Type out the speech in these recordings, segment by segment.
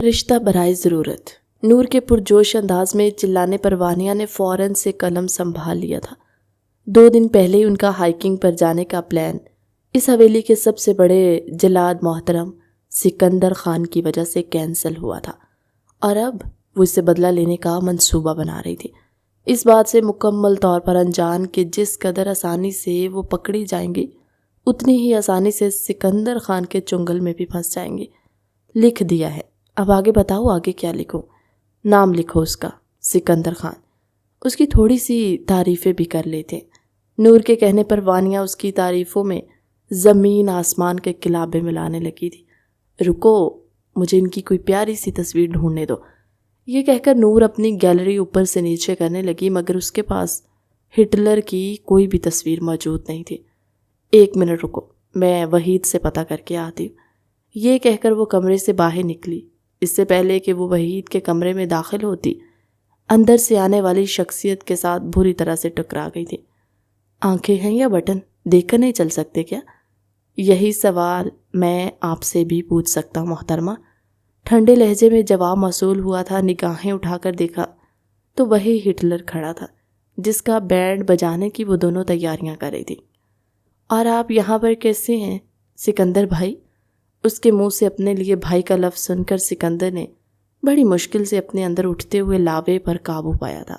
رشتہ برائے ضرورت۔ نور کے پرجوش انداز میں چلانے پر وانیہ نے فوراً سے قلم سنبھال لیا تھا۔ 2 دن پہلے ہی ان کا ہائیکنگ پر جانے کا پلان اس حویلی کے سب سے بڑے جلاد محترم سکندر خان کی وجہ سے کینسل ہوا تھا، اور اب وہ اس سے بدلہ لینے کا منصوبہ بنا رہی تھی، اس بات سے مکمل طور پر انجان کہ جس قدر آسانی سے وہ پکڑی جائیں گی اتنی ہی آسانی سے سکندر خان کے چنگل میں بھی پھنس جائیں گی۔ لکھ دیا ہے، اب آگے بتاؤ آگے کیا لکھوں؟ نام لکھو اس کا، سکندر خان۔ اس کی تھوڑی سی تعریفیں بھی کر لیتے۔ نور کے کہنے پر وانیہ اس کی تعریفوں میں زمین آسمان کے کلابے ملانے لگی تھی۔ رکو، مجھے ان کی کوئی پیاری سی تصویر ڈھونڈنے دو۔ یہ کہہ کر نور اپنی گیلری اوپر سے نیچے کرنے لگی، مگر اس کے پاس ہٹلر کی کوئی بھی تصویر موجود نہیں تھی۔ 1 منٹ رکو، میں وحید سے پتہ کر کے آتی ہوں۔ یہ کہہ کر وہ کمرے سے باہر نکلی۔ اس سے پہلے کہ وہ وحید کے کمرے میں داخل ہوتی، اندر سے آنے والی شخصیت کے ساتھ بری طرح سے ٹکرا گئی تھی۔ آنکھیں ہیں یا بٹن؟ دیکھ کر نہیں چل سکتے کیا؟ یہی سوال میں آپ سے بھی پوچھ سکتا ہوں محترمہ، ٹھنڈے لہجے میں جواب موصول ہوا تھا۔ نگاہیں اٹھا کر دیکھا تو وہی ہٹلر کھڑا تھا جس کا بینڈ بجانے کی وہ دونوں تیاریاں کر رہی تھی۔ اور آپ یہاں پر کیسے ہیں سکندر بھائی؟ اس کے منہ سے اپنے لیے بھائی کا لفظ سن کر سکندر نے بڑی مشکل سے اپنے اندر اٹھتے ہوئے لاوے پر قابو پایا تھا۔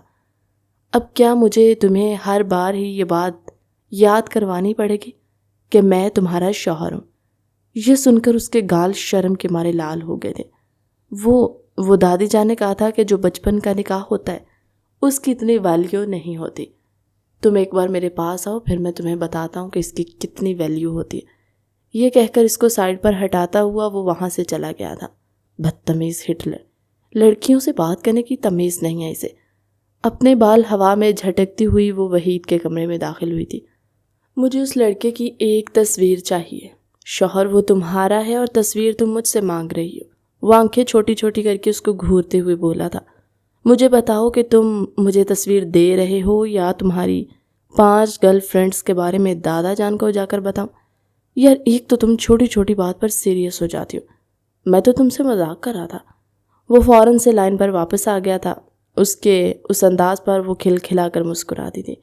اب کیا مجھے تمہیں ہر بار ہی یہ بات یاد کروانی پڑے گی کہ میں تمہارا شوہر ہوں؟ یہ سن کر اس کے گال شرم کے مارے لال ہو گئے تھے۔ وہ دادی جان نے کہا تھا کہ جو بچپن کا نکاح ہوتا ہے اس کی اتنی ویلیو نہیں ہوتی۔ تم ایک بار میرے پاس آؤ، پھر میں تمہیں بتاتا ہوں کہ اس کی کتنی ویلیو ہوتی ہے۔ یہ کہہ کر اس کو سائڈ پر ہٹاتا ہوا وہ وہاں سے چلا گیا تھا۔ بدتمیز ہٹلر، لڑکیوں سے بات کرنے کی تمیز نہیں ہے اسے۔ اپنے بال ہوا میں جھٹکتی ہوئی وہ وحید کے کمرے میں داخل ہوئی تھی۔ مجھے اس لڑکے کی ایک تصویر چاہیے۔ شوہر وہ تمہارا ہے اور تصویر تم مجھ سے مانگ رہی ہو۔ وہ آنکھیں چھوٹی چھوٹی کر کے اس کو گھورتے ہوئے بولا تھا۔ مجھے بتاؤ کہ تم مجھے تصویر دے رہے ہو یا تمہاری 5 گرل فرینڈز کے بارے میں دادا جان کو جا کر بتاؤں؟ یار ایک تو تم چھوٹی چھوٹی بات پر سیریس ہو جاتی ہو، میں تو تم سے مذاق کر رہا تھا۔ وہ فوراً سے لائن پر واپس آ گیا تھا۔ اس کے اس انداز پر وہ کھلکھلا کر مسکراتی تھی۔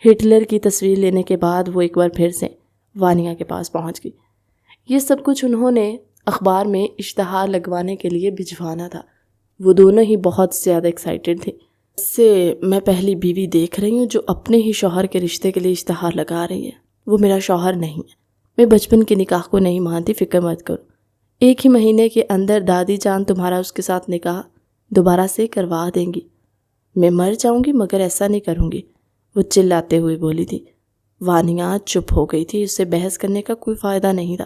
ہٹلر کی تصویر لینے کے بعد وہ ایک بار پھر سے وانیہ کے پاس پہنچ گئی۔ یہ سب کچھ انہوں نے اخبار میں اشتہار لگوانے کے لیے بھجوانا تھا۔ وہ دونوں ہی بہت زیادہ ایکسائٹڈ تھے۔ اس سے میں پہلی بیوی دیکھ رہی ہوں جو اپنے ہی شوہر کے رشتے کے لیے اشتہار لگا رہی ہے۔ وہ میرا شوہر نہیں ہے، میں بچپن کے نکاح کو نہیں مانتی، فکر مت کرو۔ 1 ہی مہینے کے اندر دادی جان تمہارا اس کے ساتھ نکاح دوبارہ سے کروا دیں گی۔ میں مر جاؤں گی مگر ایسا نہیں کروں گی، وہ چلاتے ہوئے بولی تھی۔ وانیہ چپ ہو گئی تھی، اس سے بحث کرنے کا کوئی فائدہ نہیں تھا۔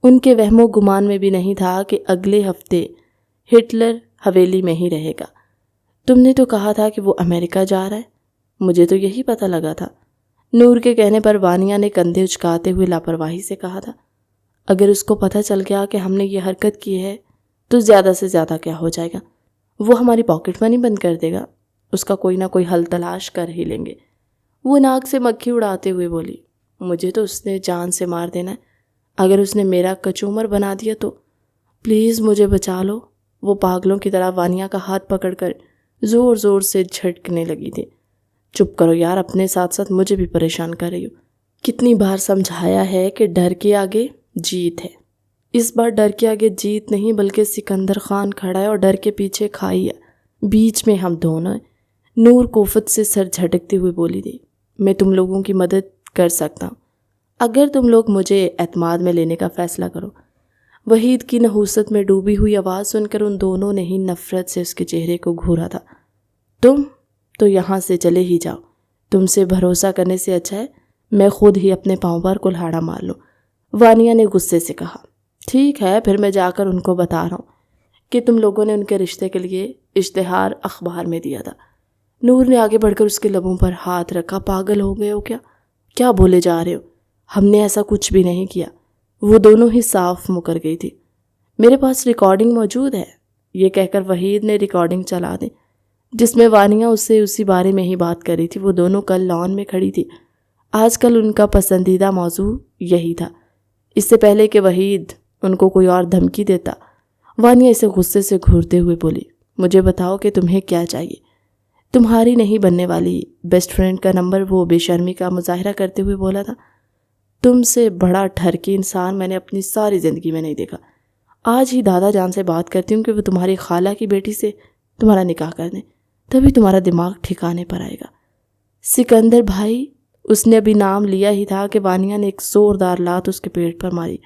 ان کے وہم و گمان میں بھی نہیں تھا کہ اگلے ہفتے ہٹلر حویلی میں ہی رہے گا۔ تم نے تو کہا تھا کہ وہ امریکہ جا رہا ہے، مجھے تو یہی پتہ لگا تھا۔ نور کے کہنے پر وانیہ نے کندھے اچکاتے ہوئے لاپرواہی سے کہا تھا۔ اگر اس کو پتہ چل گیا کہ ہم نے یہ حرکت کی ہے تو زیادہ سے زیادہ کیا ہو جائے گا؟ وہ ہماری پاکٹ منی بند کر دے گا۔ اس کا کوئی نہ کوئی حل تلاش کر ہی لیں گے۔ وہ ناک سے مکھی اڑاتے ہوئے بولی، مجھے تو اس نے جان سے مار دینا ہے۔ اگر اس نے میرا کچومر بنا دیا تو پلیز مجھے بچا لو۔ وہ پاگلوں کی طرح وانیہ کا ہاتھ پکڑ کر زور زور سے جھٹکنے لگی تھی۔ چپ کرو یار، اپنے ساتھ ساتھ مجھے بھی پریشان کر رہی ہو۔ کتنی بار سمجھایا ہے کہ ڈر کے آگے جیت ہے۔ اس بار ڈر کے آگے جیت نہیں بلکہ سکندر خان کھڑا ہے اور ڈر کے پیچھے کھائی ہے، بیچ میں ہم دونوں ہیں۔ نور کوفت سے سر جھٹکتے ہوئے بولی تھی، میں تم لوگوں کی مدد کر سکتا ہوں اگر تم لوگ مجھے اعتماد میں لینے کا فیصلہ کرو۔ وحید کی نحوست میں ڈوبی ہوئی آواز سن کر ان دونوں نے ہی نفرت سے اس کے چہرے کو گھورا تھا۔ تم تو یہاں سے چلے ہی جاؤ، تم سے بھروسہ کرنے سے اچھا ہے میں خود ہی اپنے پاؤں پر کلہاڑا مار لوں۔ وانیہ نے غصے سے کہا، ٹھیک ہے پھر میں جا کر ان کو بتا رہا ہوں کہ تم لوگوں نے ان کے رشتے کے لیے اشتہار اخبار میں دیا تھا۔ نور نے آگے بڑھ کر اس کے لبوں پر ہاتھ رکھا، پاگل ہو گئے ہو کیا بولے جا رہے ہو؟ ہم نے ایسا کچھ بھی نہیں کیا۔ وہ دونوں ہی صاف مکر گئی تھی۔ میرے پاس ریکارڈنگ موجود ہے، یہ کہہ کر وحید نے ریکارڈنگ چلا دی جس میں وانیہ اس سے اسی بارے میں ہی بات کر رہی تھی۔ وہ دونوں کل لان میں کھڑی تھی۔ آج کل ان کا پسندیدہ موضوع یہی تھا۔ اس سے پہلے کہ وحید ان کو کوئی اور دھمکی دیتا وانیا اسے غصے سے گھورتے ہوئے بولی، مجھے بتاؤ کہ تمہیں کیا چاہیے؟ تمہاری نہیں بننے والی بیسٹ فرینڈ کا نمبر وہ بے شرمی کا مظاہرہ کرتے ہوئے بولا تھا۔ تم سے بڑا ٹھرکی انسان میں نے اپنی ساری زندگی میں نہیں دیکھا۔ آج ہی دادا جان سے بات کرتی ہوں کہ وہ تمہاری خالہ کی بیٹی سے تمہارا نکاح کر دیں، تبھی تمہارا دماغ ٹھکانے پر آئے گا۔ سکندر بھائی، اس نے ابھی نام لیا ہی تھا کہ وانیا نے ایک زوردار لات اس کے پیٹ پر ماری۔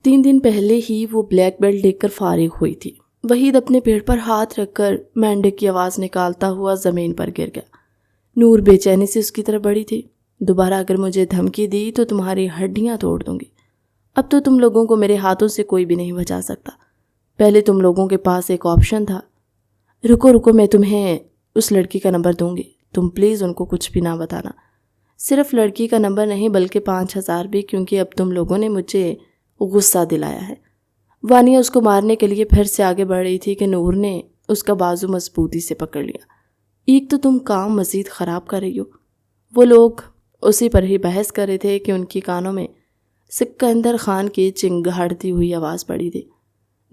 3 دن پہلے ہی وہ بلیک بیلٹ لے کر فارغ ہوئی تھی۔ وحید اپنے پیٹ پر ہاتھ رکھ کر مینڈک کی آواز نکالتا ہوا زمین پر گر گیا۔ نور بے چینی سے اس کی طرف بڑھی تھی۔ دوبارہ اگر مجھے دھمکی دی تو تمہاری ہڈیاں توڑ دوں گی۔ اب تو تم لوگوں کو میرے ہاتھوں سے کوئی بھی نہیں بچا سکتا۔ پہلے تم لوگوں کے پاس ایک آپشن تھا۔ رکو میں تمہیں اس لڑکی کا نمبر دوں گی، تم پلیز ان کو کچھ بھی نہ بتانا۔ صرف لڑکی کا نمبر نہیں بلکہ 5,000 بھی، کیونکہ اب تم لوگوں نے مجھے غصہ دلایا ہے۔ وانیا اس کو مارنے کے لیے پھر سے آگے بڑھ رہی تھی کہ نور نے اس کا بازو مضبوطی سے پکڑ لیا۔ ایک تو تم کام مزید خراب کر رہی ہو۔ وہ لوگ اسی پر ہی بحث کر رہے تھے کہ ان کی کانوں میں سکندر خان کی چنگھاڑتی ہوئی آواز پڑی تھی،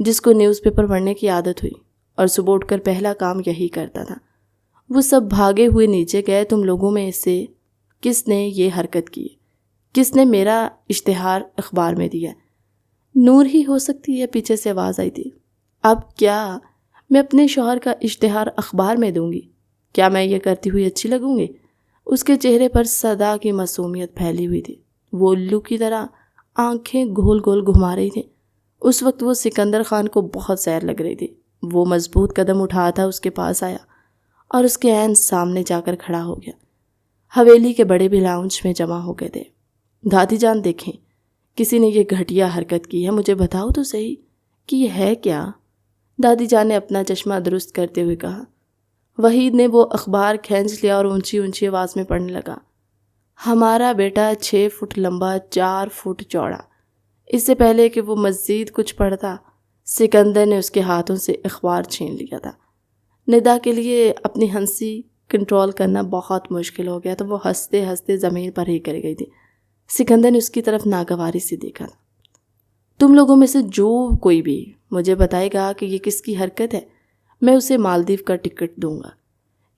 جس کو نیوز پیپر پڑھنے کی عادت ہوئی اور صبح اٹھ کر پہلا کام یہی کرتا تھا۔ وہ سب بھاگے ہوئے نیچے گئے۔ تم لوگوں میں سے کس نے یہ حرکت کی؟ کس نے میرا اشتہار اخبار میں دیا؟ نور ہی ہو سکتی ہے، پیچھے سے آواز آئی تھی۔ اب کیا میں اپنے شوہر کا اشتہار اخبار میں دوں گی؟ کیا میں یہ کرتی ہوئی اچھی لگوں گی؟ اس کے چہرے پر صدا کی معصومیت پھیلی ہوئی تھی۔ وہ الو کی طرح آنکھیں گول گول گھما رہی تھی۔ اس وقت وہ سکندر خان کو بہت سیر لگ رہی تھی۔ وہ مضبوط قدم اٹھاتا اس کے پاس آیا اور اس کے عین سامنے جا کر کھڑا ہو گیا۔ حویلی کے بڑے بھی لاؤنج میں جمع ہو گئے تھے۔ دادی جان دیکھیں، کسی نے یہ گھٹیا حرکت کی ہے، مجھے بتاؤ تو صحیح کہ یہ ہے کیا؟ دادی جان نے اپنا چشمہ درست کرتے ہوئے کہا۔ وحید نے وہ اخبار کھینچ لیا اور اونچی اونچی آواز میں پڑھنے لگا۔ ہمارا بیٹا 6 فٹ لمبا، 4 فٹ چوڑا۔ اس سے پہلے کہ وہ مزید کچھ پڑھتا، سکندر نے اس کے ہاتھوں سے اخبار چھین لیا تھا۔ ندا کے لیے اپنی ہنسی کنٹرول کرنا بہت مشکل ہو گیا تو وہ ہنستے ہنستے زمین پر ہی گر گئی تھی۔ سکندر نے اس کی طرف ناگواری سے دیکھا۔ تم لوگوں میں سے جو کوئی بھی مجھے بتائے گا کہ یہ کس کی حرکت ہے، میں اسے مالدیو کا ٹکٹ دوں گا۔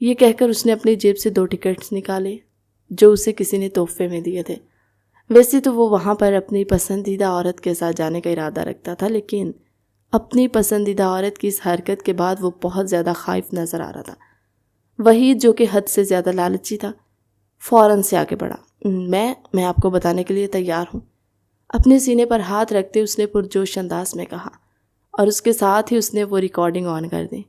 یہ کہہ کر اس نے اپنی جیب سے 2 ٹکٹس نکالے جو اسے کسی نے تحفے میں دیے تھے۔ ویسے تو وہ وہاں پر اپنی پسندیدہ عورت کے ساتھ جانے کا ارادہ رکھتا تھا، لیکن اپنی پسندیدہ عورت کی اس حرکت کے بعد وہ بہت زیادہ خائف نظر آ رہا تھا۔ وحید جو کہ حد سے زیادہ لالچی تھا، فوراً سے آگے بڑھا۔ میں آپ کو بتانے کے لیے تیار ہوں، اپنے سینے پر ہاتھ رکھتے اس نے پرجوش انداز میں کہا، اور اس کے ساتھ ہی اس نے وہ ریکارڈنگ آن کر دی۔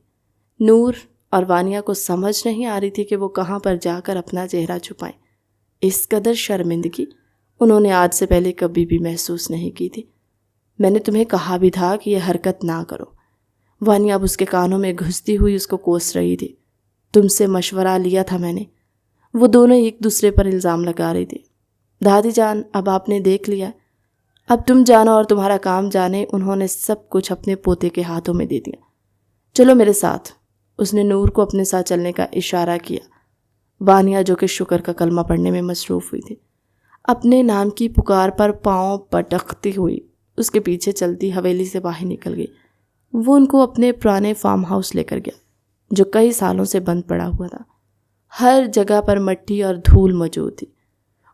نور اور وانیا کو سمجھ نہیں آ رہی تھی کہ وہ کہاں پر جا کر اپنا چہرہ چھپائیں۔ اس قدر شرمندگی انہوں نے آج سے پہلے کبھی بھی محسوس نہیں کی تھی۔ میں نے تمہیں کہا بھی تھا کہ یہ حرکت نہ کرو۔ وانیا اب اس کے کانوں میں گھستی ہوئی اس کو کوس رہی تھی۔ تم سے مشورہ لیا تھا میں نے۔ وہ دونوں ایک دوسرے پر الزام لگا رہی تھی۔ دادی جان، اب آپ نے دیکھ لیا، اب تم جانا اور تمہارا کام جانے۔ انہوں نے سب کچھ اپنے پوتے کے ہاتھوں میں دے دیا۔ چلو میرے ساتھ۔ اس نے نور کو اپنے ساتھ چلنے کا اشارہ کیا۔ وانیا جو کہ شکر کا کلمہ پڑھنے میں مصروف ہوئی تھی، اپنے نام کی پکار پر پاؤں پٹکتی ہوئی اس کے پیچھے چلتی حویلی سے باہر نکل گئی۔ وہ ان کو اپنے پرانے فارم ہاؤس لے کر گیا جو کئی سالوں سے بند پڑا ہوا تھا۔ ہر جگہ پر مٹی اور دھول موجود تھی۔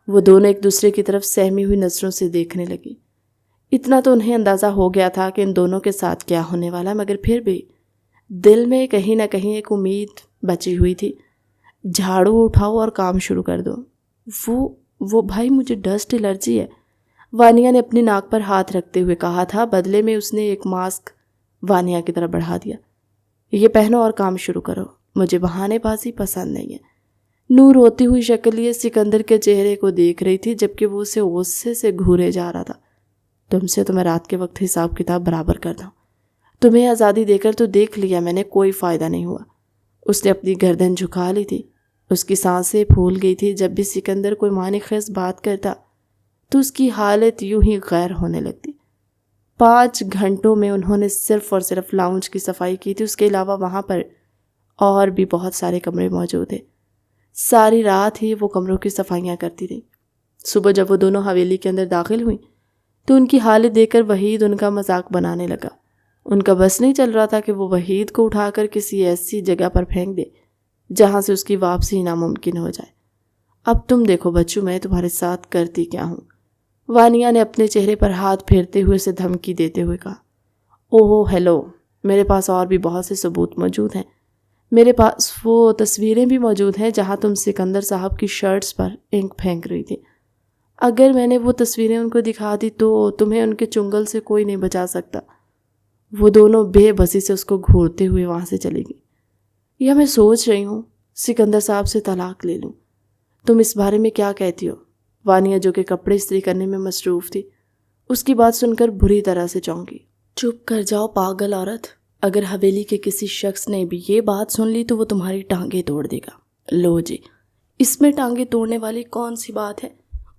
وہ دونوں ایک دوسرے کی طرف سہمی ہوئی نظروں سے دیکھنے لگی۔ اتنا تو انہیں اندازہ ہو گیا تھا کہ ان دونوں کے ساتھ کیا ہونے والا، مگر پھر بھی دل میں کہیں نہ کہیں ایک امید بچی ہوئی تھی۔ جھاڑو اٹھاؤ اور کام شروع کر دو۔ وہ بھائی، مجھے ڈسٹ الرجی ہے، وانیا نے اپنی ناک پر ہاتھ رکھتے ہوئے کہا تھا۔ بدلے میں اس نے ایک ماسک وانیا کی طرف بڑھا دیا۔ یہ پہنو اور کام شروع کرو، مجھے بہانے بازی پسند نہیں ہے۔ نور روتی ہوئی شکل لیے سکندر کے چہرے کو دیکھ رہی تھی، جبکہ وہ اسے غصے سے گھورے جا رہا تھا۔ تم سے تو میں رات کے وقت حساب کتاب برابر کرتا ہوں۔ تمہیں آزادی دے کر تو دیکھ لیا میں نے، کوئی فائدہ نہیں ہوا۔ اس نے اپنی گردن جھکا لی تھی۔ اس کی سانسیں پھول گئی تھی۔ جب بھی سکندر کوئی معنی خیز بات کرتا تو اس کی حالت یوں ہی غیر ہونے لگتی۔ 5 گھنٹوں میں انہوں نے صرف اور صرف لاؤنج کی صفائی کی تھی۔ اس کے علاوہ وہاں پر اور بھی بہت سارے کمرے موجود تھے۔ ساری رات ہی وہ کمروں کی صفائیاں کرتی رہیں۔ صبح جب وہ دونوں حویلی کے اندر داخل ہوئیں تو ان کی حالت دیکھ کر وحید ان کا مذاق بنانے لگا۔ ان کا بس نہیں چل رہا تھا کہ وہ وحید کو اٹھا کر کسی ایسی جگہ پر پھینک دے جہاں سے اس کی واپسی ناممکن ہو جائے۔ اب تم دیکھو بچو میں تمہارے ساتھ کرتی کیا ہوں۔ وانیہ نے اپنے چہرے پر ہاتھ پھیرتے ہوئے اسے دھمکی دیتے ہوئے کہا۔ اوہ ہیلو، میرے پاس اور بھی بہت سے ثبوت موجود ہیں۔ میرے پاس وہ تصویریں بھی موجود ہیں جہاں تم سکندر صاحب کی شرٹس پر انک پھینک رہی تھی۔ اگر میں نے وہ تصویریں ان کو دکھا دی تو تمہیں ان کے چنگل سے کوئی نہیں بچا سکتا۔ وہ دونوں بے بسی سے اس کو گھورتے ہوئے وہاں سے چلی گئی۔ یا میں سوچ رہی ہوں سکندر صاحب سے طلاق لے لوں۔ تم اس بارے میں کیا کہتی ہو؟ وانیہ جو کہ کپڑے استری کرنے میں مصروف تھی اس کی بات سن کر بری طرح سے چونکی۔ چپ کر جاؤ پاگل عورت، اگر حویلی کے کسی شخص نے بھی یہ بات سن لی تو وہ تمہاری ٹانگیں توڑ دے گا۔ لو جی، اس میں ٹانگیں توڑنے والی کون سی بات ہے؟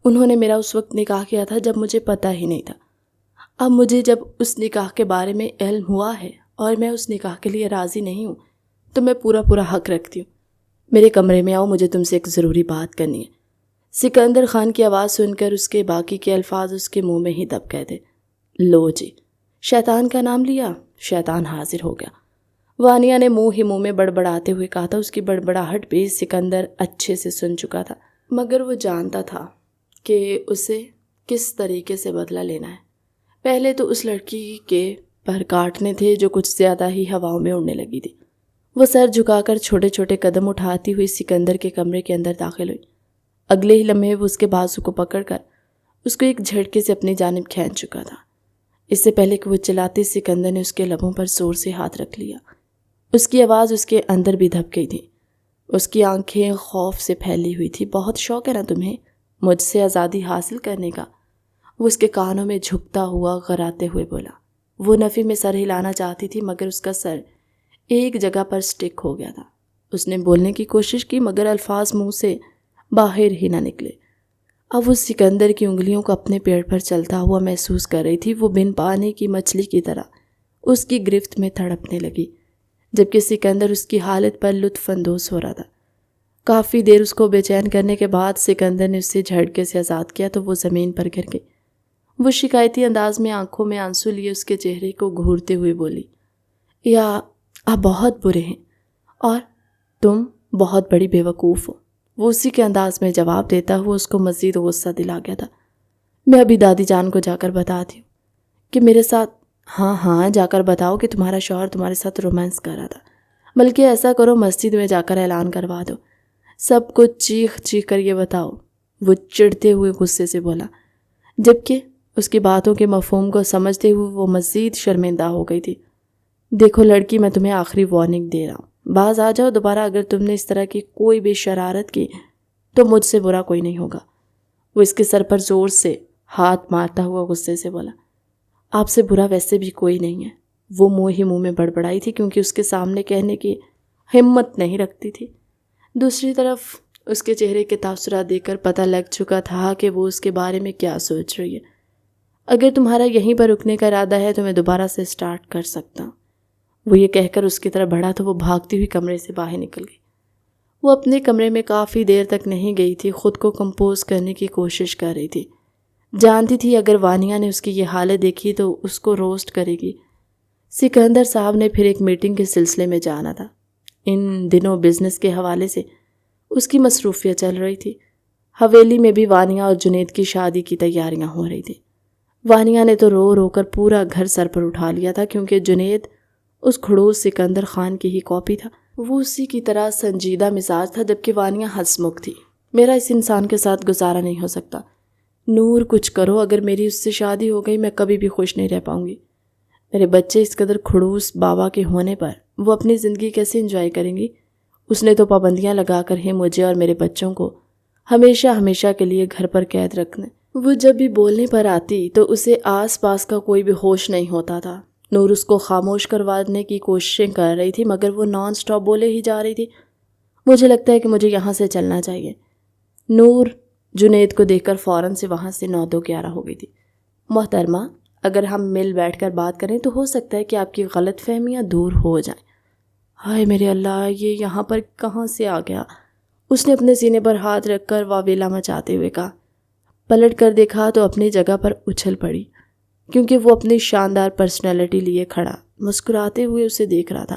انہوں نے میرا اس وقت نکاح کیا تھا جب مجھے پتہ ہی نہیں تھا۔ اب مجھے جب اس نکاح کے بارے میں علم ہوا ہے اور میں اس نکاح کے لیے راضی نہیں ہوں تو میں پورا حق رکھتی ہوں۔ میرے کمرے میں آؤ، مجھے تم سے ایک ضروری بات کرنی ہے۔ سکندر خان کی آواز سن کر اس کے باقی کے الفاظ اس کے منہ میں ہی دب گئے تھے۔ لو جی، شیطان کا نام لیا، شیطان حاضر ہو گیا۔ وانیہ نے منہ میں بڑبڑاتے ہوئے کہا تھا۔ اس کی بڑبڑاہٹ بھی سکندر اچھے سے سن چکا تھا، مگر وہ جانتا تھا کہ اسے کس طریقے سے بدلہ لینا ہے۔ پہلے تو اس لڑکی کے پر کاٹنے تھے جو کچھ زیادہ ہی ہواؤں میں اڑنے لگی تھی۔ وہ سر جھکا کر چھوٹے چھوٹے قدم اٹھاتی ہوئی سکندر کے کمرے کے اندر داخل ہوئی۔ اگلے ہی لمحے وہ اس کے بازو کو پکڑ کر اس کو ایک جھٹکے سے اپنی جانب کھینچ چکا تھا۔ اس سے پہلے کہ وہ چلاتے سکندر نے اس کے لبوں پر زور سے ہاتھ رکھ لیا۔ اس کی آواز اس کے اندر بھی دب گئی تھی۔ اس کی آنکھیں خوف سے پھیلی ہوئی تھی۔ بہت شوق ہے نا تمہیں مجھ سے آزادی حاصل کرنے کا؟ وہ اس کے کانوں میں جھکتا ہوا غراتے ہوئے بولا۔ وہ نفی میں سر ہلانا چاہتی تھی مگر اس کا سر ایک جگہ پر سٹک ہو گیا تھا۔ اس نے بولنے کی کوشش کی مگر الفاظ منہ سے باہر ہی نہ نکلے۔ اب وہ سکندر کی انگلیوں کو اپنے پیڑ پر چلتا ہوا محسوس کر رہی تھی۔ وہ بن پانی کی مچھلی کی طرح اس کی گرفت میں تڑپنے لگی، جبکہ سکندر اس کی حالت پر لطف اندوز ہو رہا تھا۔ کافی دیر اس کو بے چین کرنے کے بعد سکندر نے اسے جھٹکے سے آزاد کیا تو وہ زمین پر گر گئی۔ وہ شکایتی انداز میں آنکھوں میں آنسو لیے اس کے چہرے کو گھورتے ہوئے بولی، یا آپ بہت برے ہیں اور تم بہت بڑی بیوقوف ہو۔ وہ اسی کے انداز میں جواب دیتا ہوا اس کو مزید غصہ دلا گیا تھا۔ میں ابھی دادی جان کو جا کر بتاتی ہوں کہ میرے ساتھ ہاں جا کر بتاؤ کہ تمہارا شوہر تمہارے ساتھ رومانس کر رہا تھا، بلکہ ایسا کرو مسجد میں جا کر اعلان کروا دو، سب کچھ چیخ چیخ کر یہ بتاؤ۔ وہ چڑھتے ہوئے غصے سے بولا، جبکہ اس کی باتوں کے مفہوم کو سمجھتے ہوئے وہ مزید شرمندہ ہو گئی تھی۔ دیکھو لڑکی، میں تمہیں آخری وارننگ دے رہا ہوں، باز آ جاؤ دوبارہ اگر تم نے اس طرح کی کوئی بھی شرارت کی تو مجھ سے برا کوئی نہیں ہوگا۔ وہ اس کے سر پر زور سے ہاتھ مارتا ہوا غصے سے بولا، آپ سے برا ویسے بھی کوئی نہیں ہے۔ وہ منہ میں بڑبڑائی تھی کیونکہ اس کے سامنے کہنے کی ہمت نہیں رکھتی تھی۔ دوسری طرف اس کے چہرے کے تاثرات دیکھ کر پتہ لگ چکا تھا کہ وہ اس کے بارے میں کیا سوچ رہی ہے۔ اگر تمہارا یہیں پر رکنے کا ارادہ ہے تو میں دوبارہ سے سٹارٹ کر سکتا ہوں۔ وہ یہ کہہ کر اس کی طرف بڑھا تو وہ بھاگتی ہوئی کمرے سے باہر نکل گئی۔ وہ اپنے کمرے میں کافی دیر تک نہیں گئی تھی، خود کو کمپوز کرنے کی کوشش کر رہی تھی۔ جانتی تھی اگر وانیہ نے اس کی یہ حالت دیکھی تو اس کو روسٹ کرے گی۔ سکندر صاحب نے پھر ایک میٹنگ کے سلسلے میں جانا تھا۔ ان دنوں بزنس کے حوالے سے اس کی مصروفیت چل رہی تھی۔ حویلی میں بھی وانیہ اور جنید کی شادی کی تیاریاں ہو رہی تھیں۔ وانیہ نے تو رو رو کر پورا گھر سر پر اٹھا لیا تھا کیونکہ جنید اس خڑوس سکندر خان کی ہی کاپی تھا۔ وہ اسی کی طرح سنجیدہ مزاج تھا جبکہ وانیہ ہنسمکھ تھی۔ میرا اس انسان کے ساتھ گزارا نہیں ہو سکتا، نور کچھ کرو، اگر میری اس سے شادی ہو گئی میں کبھی بھی خوش نہیں رہ پاؤں گی۔ میرے بچے اس قدر خڑوس بابا کے ہونے پر وہ اپنی زندگی کیسے انجوائے کریں گی؟ اس نے تو پابندیاں لگا کر ہی مجھے اور میرے بچوں کو ہمیشہ کے لیے گھر پر قید رکھنے۔ وہ جب بھی بولنے پر آتی تو اسے آس پاس کا کوئی بھی ہوش نہیں ہوتا تھا۔ نور اس کو خاموش کروانے کی کوششیں کر رہی تھی مگر وہ نان سٹاپ بولے ہی جا رہی تھی، مجھے لگتا ہے کہ مجھے یہاں سے چلنا چاہیے۔ نور جنید کو دیکھ کر فوراً سے وہاں سے 9-11 ہو گئی تھی۔ محترمہ، اگر ہم مل بیٹھ کر بات کریں تو ہو سکتا ہے کہ آپ کی غلط فہمیاں دور ہو جائیں۔ ہائے میرے اللہ، یہ یہاں پر کہاں سے آ گیا؟ اس نے اپنے سینے پر ہاتھ رکھ کر واویلا مچاتے ہوئے کہا۔ پلٹ کر دیکھا تو اپنی جگہ پر اچھل پڑی۔ کیونکہ وہ اپنی شاندار پرسنالٹی لیے کھڑا مسکراتے ہوئے اسے دیکھ رہا تھا۔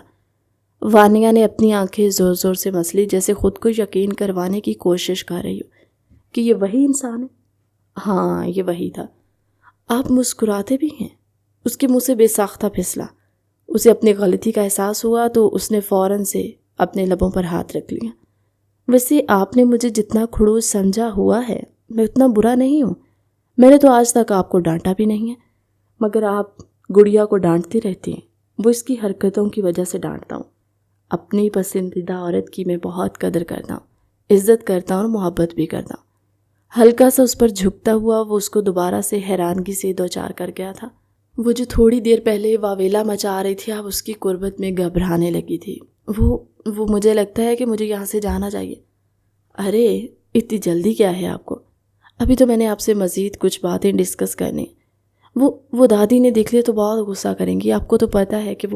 وانیہ نے اپنی آنکھیں زور زور سے مسلی، جیسے خود کو یقین کروانے کی کوشش کر رہی ہو کہ یہ وہی انسان ہے۔ ہاں، یہ وہی تھا۔ آپ مسکراتے بھی ہیں؟ اس کے منہ سے بے ساختہ پھسلا۔ اسے اپنی غلطی کا احساس ہوا تو اس نے فوراً سے اپنے لبوں پر ہاتھ رکھ لیا۔ ویسے آپ نے مجھے جتنا کھڑوس سمجھا ہوا ہے، میں اتنا برا نہیں ہوں۔ میں نے تو آج تک آپ کو ڈانٹا بھی نہیں ہے، مگر آپ گڑیا کو ڈانٹتی رہتی ہیں۔ وہ اس کی حرکتوں کی وجہ سے ڈانٹتا ہوں۔ اپنی پسندیدہ عورت کی میں بہت قدر کرتا ہوں، عزت کرتا ہوں اور محبت بھی کرتا ہوں۔ ہلکا سا اس پر جھکتا ہوا وہ اس کو دوبارہ سے حیرانگی سے دوچار کر گیا تھا۔ وہ جو تھوڑی دیر پہلے واویلا مچا رہی تھی، اب اس کی قربت میں گھبرانے لگی تھی۔ وہ مجھے لگتا ہے کہ مجھے یہاں سے جانا چاہیے۔ ارے اتنی جلدی کیا ہے آپ کو؟ ابھی تو میں نے آپ سے مزید کچھ باتیں ڈسکس کرنی۔ وہ دادی نے دیکھ لیا تو بہت غصہ کریں گی، آپ کو تو پتہ ہے کہ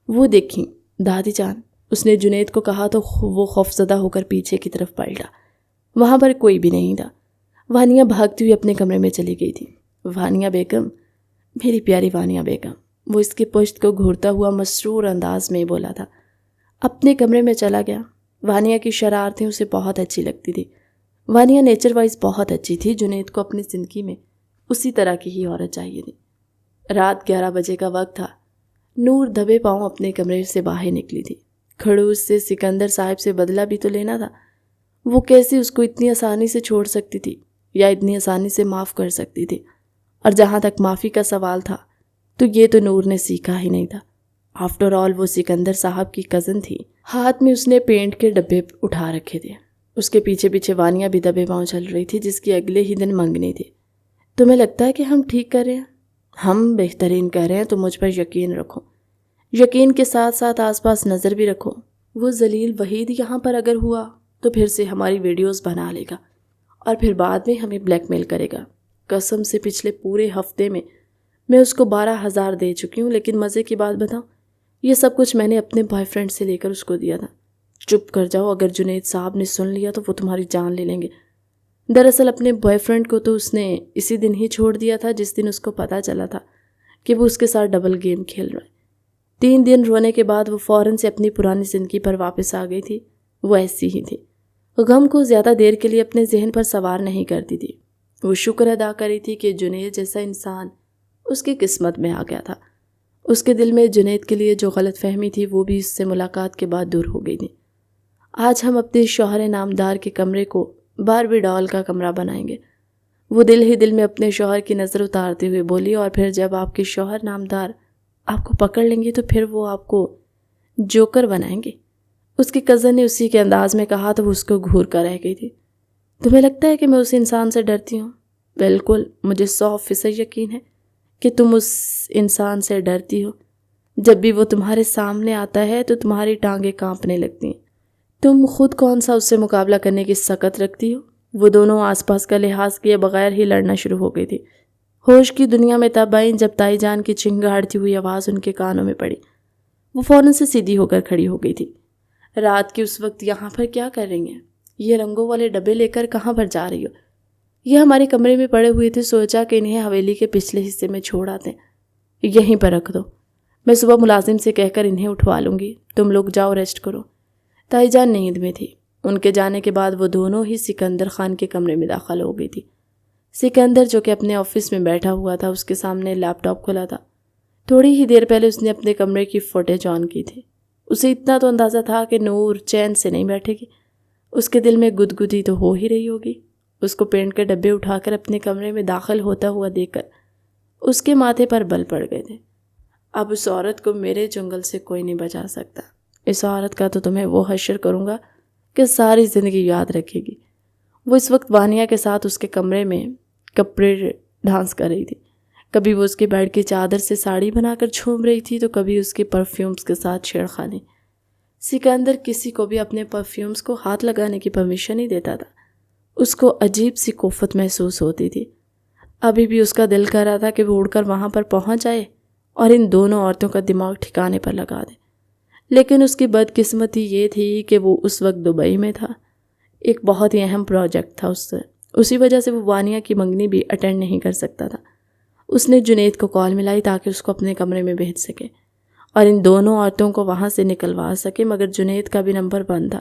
وہ دیکھیں دادی جان، اس نے جنید کو کہا تو وہ خوفزدہ ہو کر پیچھے کی طرف پلٹا۔ وہاں پر کوئی بھی نہیں تھا۔ وانیہ بھاگتی ہوئی اپنے کمرے میں چلی گئی تھی۔ وانیہ بیگم، میری پیاری وانیہ بیگم، وہ اس کی پشت کو گھورتا ہوا مسرور انداز میں بولا تھا۔ اپنے کمرے میں چلا گیا۔ وانیہ کی شرارتیں اسے بہت اچھی لگتی تھی۔ وانیہ نیچر وائز بہت اچھی تھی۔ جنید کو اپنی زندگی میں اسی طرح کی ہی عورت چاہیے تھی۔ رات 11 بجے کا وقت تھا۔ نور دبے پاؤں اپنے کمرے سے باہر نکلی تھی۔ کھڑوس سے سکندر صاحب سے بدلہ بھی تو لینا تھا۔ وہ کیسے اس کو اتنی آسانی سے چھوڑ سکتی تھی یا اتنی آسانی سے معاف کر سکتی تھی؟ اور جہاں تک معافی کا سوال تھا تو یہ تو نور نے سیکھا ہی نہیں تھا۔ آفٹر آل وہ سکندر صاحب کی کزن تھی۔ ہاتھ میں اس نے پینٹ کے ڈبے اٹھا رکھے تھے۔ اس کے پیچھے پیچھے وانیہ بھی دبے پاؤں چل رہی تھی، جس کی اگلے ہی دن منگنی تھی۔ تمہیں لگتا ہے کہ ہم ٹھیک کر رہے ہیں؟ ہم بہترین کر رہے ہیں، تو مجھ پر یقین رکھو۔ یقین کے ساتھ ساتھ آس پاس نظر بھی رکھو۔ وہ ذلیل وحید یہاں پر اگر ہوا تو پھر سے ہماری ویڈیوز بنا لے گا اور پھر بعد میں ہمیں بلیک میل کرے گا۔ قسم سے پچھلے پورے ہفتے میں اس کو 12,000 دے چکی ہوں، لیکن مزے کی بات بتاؤں، یہ سب کچھ میں نے اپنے بوائے فرینڈ سے لے کر اس کو دیا تھا۔ چپ کر جاؤ، اگر جنید صاحب نے سن لیا تو وہ تمہاری جان لے لیں گے۔ دراصل اپنے بوائے فرینڈ کو تو اس نے اسی دن ہی چھوڑ دیا تھا جس دن اس کو پتہ چلا تھا کہ وہ اس کے ساتھ ڈبل گیم کھیل رہا ہے۔ 3 دن رونے کے بعد وہ فوراً سے اپنی پرانی زندگی پر واپس آ گئی تھی۔ وہ ایسی ہی تھی، غم کو زیادہ دیر کے لیے اپنے ذہن پر سوار نہیں کرتی تھی۔ وہ شکر ادا کری تھی کہ جنید جیسا انسان اس کی قسمت میں آ گیا تھا۔ اس کے دل میں جنید کے لیے جو غلط فہمی تھی وہ بھی اس سے ملاقات کے بعد دور ہو گئی تھی۔ آج ہم اپنے شوہر نامدار کے کمرے کو باربی ڈال کا کمرہ بنائیں گے، وہ دل ہی دل میں اپنے شوہر کی نظر اتارتے ہوئے بولی، اور پھر جب آپ کے شوہر نامدار آپ کو پکڑ لیں گے تو پھر وہ آپ کو جوکر بنائیں گے۔ اس کی کزن نے اسی کے انداز میں کہا تو وہ اس کو گھور کر رہ گئی تھی۔ تمہیں لگتا ہے کہ میں اس انسان سے ڈرتی ہوں؟ بالکل، مجھے 100% یقین ہے کہ تم اس انسان سے ڈرتی ہو۔ جب بھی وہ تمہارے سامنے آتا ہے تو تمہاری ٹانگیں کانپنے لگتی ہیں۔ تم خود کون سا اس سے مقابلہ کرنے کی سکت رکھتی ہو؟ وہ دونوں آس پاس کا لحاظ کیے بغیر ہی لڑنا شروع ہو گئی تھی۔ ہوش کی دنیا میں تب آئیں جب تائی جان کی چنگاڑتی ہوئی آواز ان کے کانوں میں پڑی۔ وہ فوراً سے سیدھی ہو کر کھڑی ہو گئی تھی۔ رات کے اس وقت یہاں پر کیا کر رہی ہیں؟ یہ رنگوں والے ڈبے لے کر کہاں پر جا رہی ہو؟ یہ ہمارے کمرے میں پڑے ہوئے تھے، سوچا کہ انہیں حویلی کے پچھلے حصے میں چھوڑ آتے ہیں۔ یہیں پر رکھ دو، میں صبح ملازم سے کہہ کر انہیں اٹھوا لوں گی، تم لوگ جاؤ ریسٹ کرو۔ تائی جان نیند میں تھی۔ ان کے جانے کے بعد وہ دونوں ہی سکندر خان کے کمرے میں داخل ہو گئی تھی۔ سکندر جو کہ اپنے آفس میں بیٹھا ہوا تھا، اس کے سامنے لیپ ٹاپ کھلا تھا۔ تھوڑی ہی دیر پہلے اس نے اپنے کمرے کی فوٹیج آن کی تھی۔ اسے اتنا تو اندازہ تھا کہ نور چین سے نہیں بیٹھے گی۔ اس کے دل میں گدگدی تو ہو ہی رہی ہوگی۔ اس کو پینٹ کے ڈبے اٹھا کر اپنے کمرے میں داخل ہوتا ہوا دیکھ کر اس کے ماتھے پر بل پڑ گئے تھے۔ اب اس عورت کو میرے جنگل سے کوئی نہیں بچا سکتا۔ اس عورت کا تو تمہیں وہ حشر کروں گا کہ ساری زندگی یاد رکھے گی۔ وہ اس وقت وانیہ کے ساتھ اس کے کمرے میں کپڑے ڈانس کر رہی تھی۔ کبھی وہ اس کے بیڈ کی چادر سے ساڑی بنا کر جھوم رہی تھی تو کبھی اس کے پرفیومز کے ساتھ چھیڑخانی۔ سکندر کسی کو بھی اپنے پرفیومز کو ہاتھ لگانے کی پرمیشن نہیں دیتا تھا۔ اس کو عجیب سی کوفت محسوس ہوتی تھی۔ ابھی بھی اس کا دل کر رہا تھا کہ وہ اڑ کر وہاں پر پہنچ جائے اور ان دونوں عورتوں کا دماغ ٹھکانے پر لگا دے، لیکن اس کی بدقسمتی یہ تھی کہ وہ اس وقت دبئی میں تھا۔ ایک بہت ہی اہم پروجیکٹ تھا اس سے، اسی وجہ سے وہ وانیہ کی منگنی بھی اٹینڈ نہیں کر سکتا تھا۔ اس نے جنید کو کال ملائی تاکہ اس کو اپنے کمرے میں بھیج سکے اور ان دونوں عورتوں کو وہاں سے نکلوا سکے، مگر جنید کا بھی نمبر بند تھا۔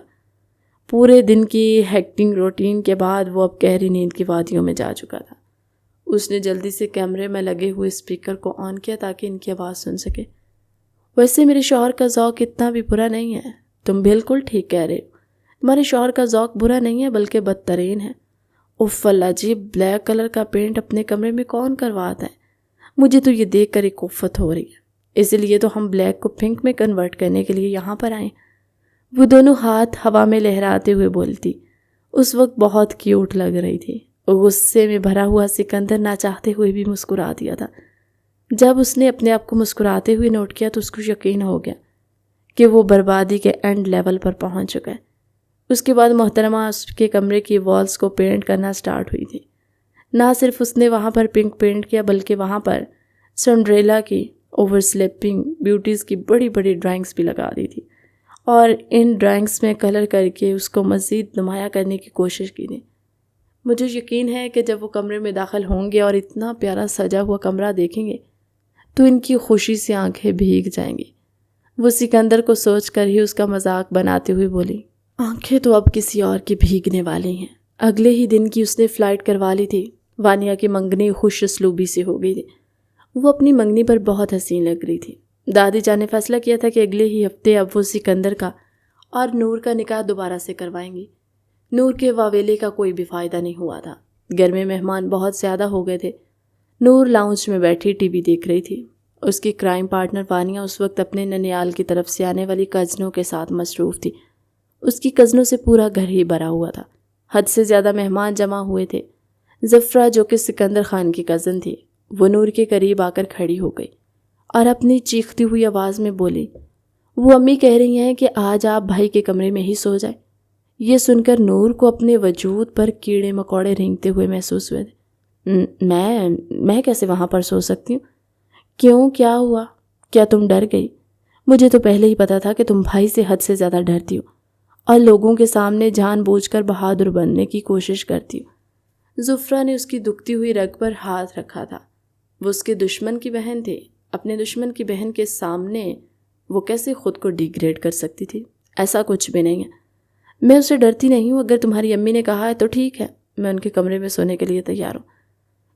پورے دن کی ہیکٹنگ روٹین کے بعد وہ اب گہری نیند کی وادیوں میں جا چکا تھا۔ اس نے جلدی سے کیمرے میں لگے ہوئے اسپیکر کو آن کیا تاکہ ان کی آواز سن سکے۔ ویسے میرے شوہر کا ذوق اتنا بھی برا نہیں ہے، تم بالکل ٹھیک کہہ رہے ہو، تمہارے شوہر کا ذوق برا نہیں ہے بلکہ بدترین ہے۔ اف اللہ جی، بلیک کلر کا پینٹ اپنے کمرے میں کون کرواتا ہے؟ مجھے تو یہ دیکھ کر ایک افت ہو رہی ہے، اس لیے تو ہم بلیک کو پنک میں کنورٹ کرنے کے لیے یہاں پر آئے۔ وہ دونوں ہاتھ ہوا میں لہراتے ہوئے بولتی، اس وقت بہت کیوٹ لگ رہی تھی۔ غصے میں بھرا ہوا سکندر نہ چاہتے ہوئے بھی مسکرا دیا تھا۔ جب اس نے اپنے آپ کو مسکراتے ہوئے نوٹ کیا تو اس کو یقین ہو گیا کہ وہ بربادی کے اینڈ لیول پر پہنچ چکا ہے۔ اس کے بعد محترمہ اس کے کمرے کی والز کو پینٹ کرنا سٹارٹ ہوئی تھی۔ نہ صرف اس نے وہاں پر پنک پینٹ کیا بلکہ وہاں پر سنڈریلا کی اوور سلیپنگ بیوٹیز کی بڑی بڑی ڈرائنگز بھی لگا دی تھی اور ان ڈرائنگز میں کلر کر کے اس کو مزید نمایاں کرنے کی کوشش کی تھی۔ مجھے یقین ہے کہ جب وہ کمرے میں داخل ہوں گے اور اتنا پیارا سجا ہوا کمرہ دیکھیں گے تو ان کی خوشی سے آنکھیں بھیگ جائیں گی۔ وہ سکندر کو سوچ کر ہی اس کا مذاق بناتے ہوئے بولی، آنکھیں تو اب کسی اور کی بھیگنے والی ہیں۔ اگلے ہی دن کی اس نے فلائٹ کروا لی تھی۔ وانیہ کی منگنی خوش اسلوبی سے ہو گئی تھی۔ وہ اپنی منگنی پر بہت حسین لگ رہی تھی۔ دادی جان نے فیصلہ کیا تھا کہ اگلے ہی ہفتے اب وہ سکندر کا اور نور کا نکاح دوبارہ سے کروائیں گی۔ نور کے واویلے کا کوئی بھی فائدہ نہیں ہوا تھا۔ گھر میں مہمان بہت زیادہ ہو گئے تھے۔ نور لاؤنج میں بیٹھی ٹی وی دیکھ رہی تھی۔ اس کی کرائم پارٹنر وانیہ اس وقت اپنے ننیال کی طرف سے آنے والی کزنوں کے ساتھ مصروف تھی۔ اس کی کزنوں سے پورا گھر ہی بھرا ہوا تھا۔ حد سے زیادہ مہمان جمع ہوئے تھے۔ زفرہ جو کہ سکندر خان کی کزن تھی، وہ نور کے قریب آ کر کھڑی ہو گئی اور اپنی چیختی ہوئی آواز میں بولی، وہ امی کہہ رہی ہیں کہ آج آپ بھائی کے کمرے میں ہی سو جائیں۔ یہ سن کر نور کو اپنے وجود پر کیڑے مکوڑے رینگتے ہوئے محسوس ہوئے تھے۔ میں کیسے وہاں پر سو سکتی ہوں؟ کیوں، کیا ہوا؟ کیا تم ڈر گئی؟ مجھے تو پہلے ہی پتا تھا کہ تم بھائی سے حد سے زیادہ ڈرتی ہو اور لوگوں کے سامنے جان بوجھ کر بہادر بننے کی کوشش کرتی ہو۔ زفرہ نے اس کی دکھتی ہوئی رگ پر ہاتھ رکھا تھا۔ وہ اس کے دشمن کی بہن تھی۔ اپنے دشمن کی بہن کے سامنے وہ کیسے خود کو ڈیگریڈ کر سکتی تھی؟ ایسا کچھ بھی نہیں ہے۔ میں اسے ڈرتی نہیں ہوں۔ اگر تمہاری امی نے کہا ہے تو ٹھیک ہے، میں ان کے کمرے میں سونے کے لیے تیار ہوں۔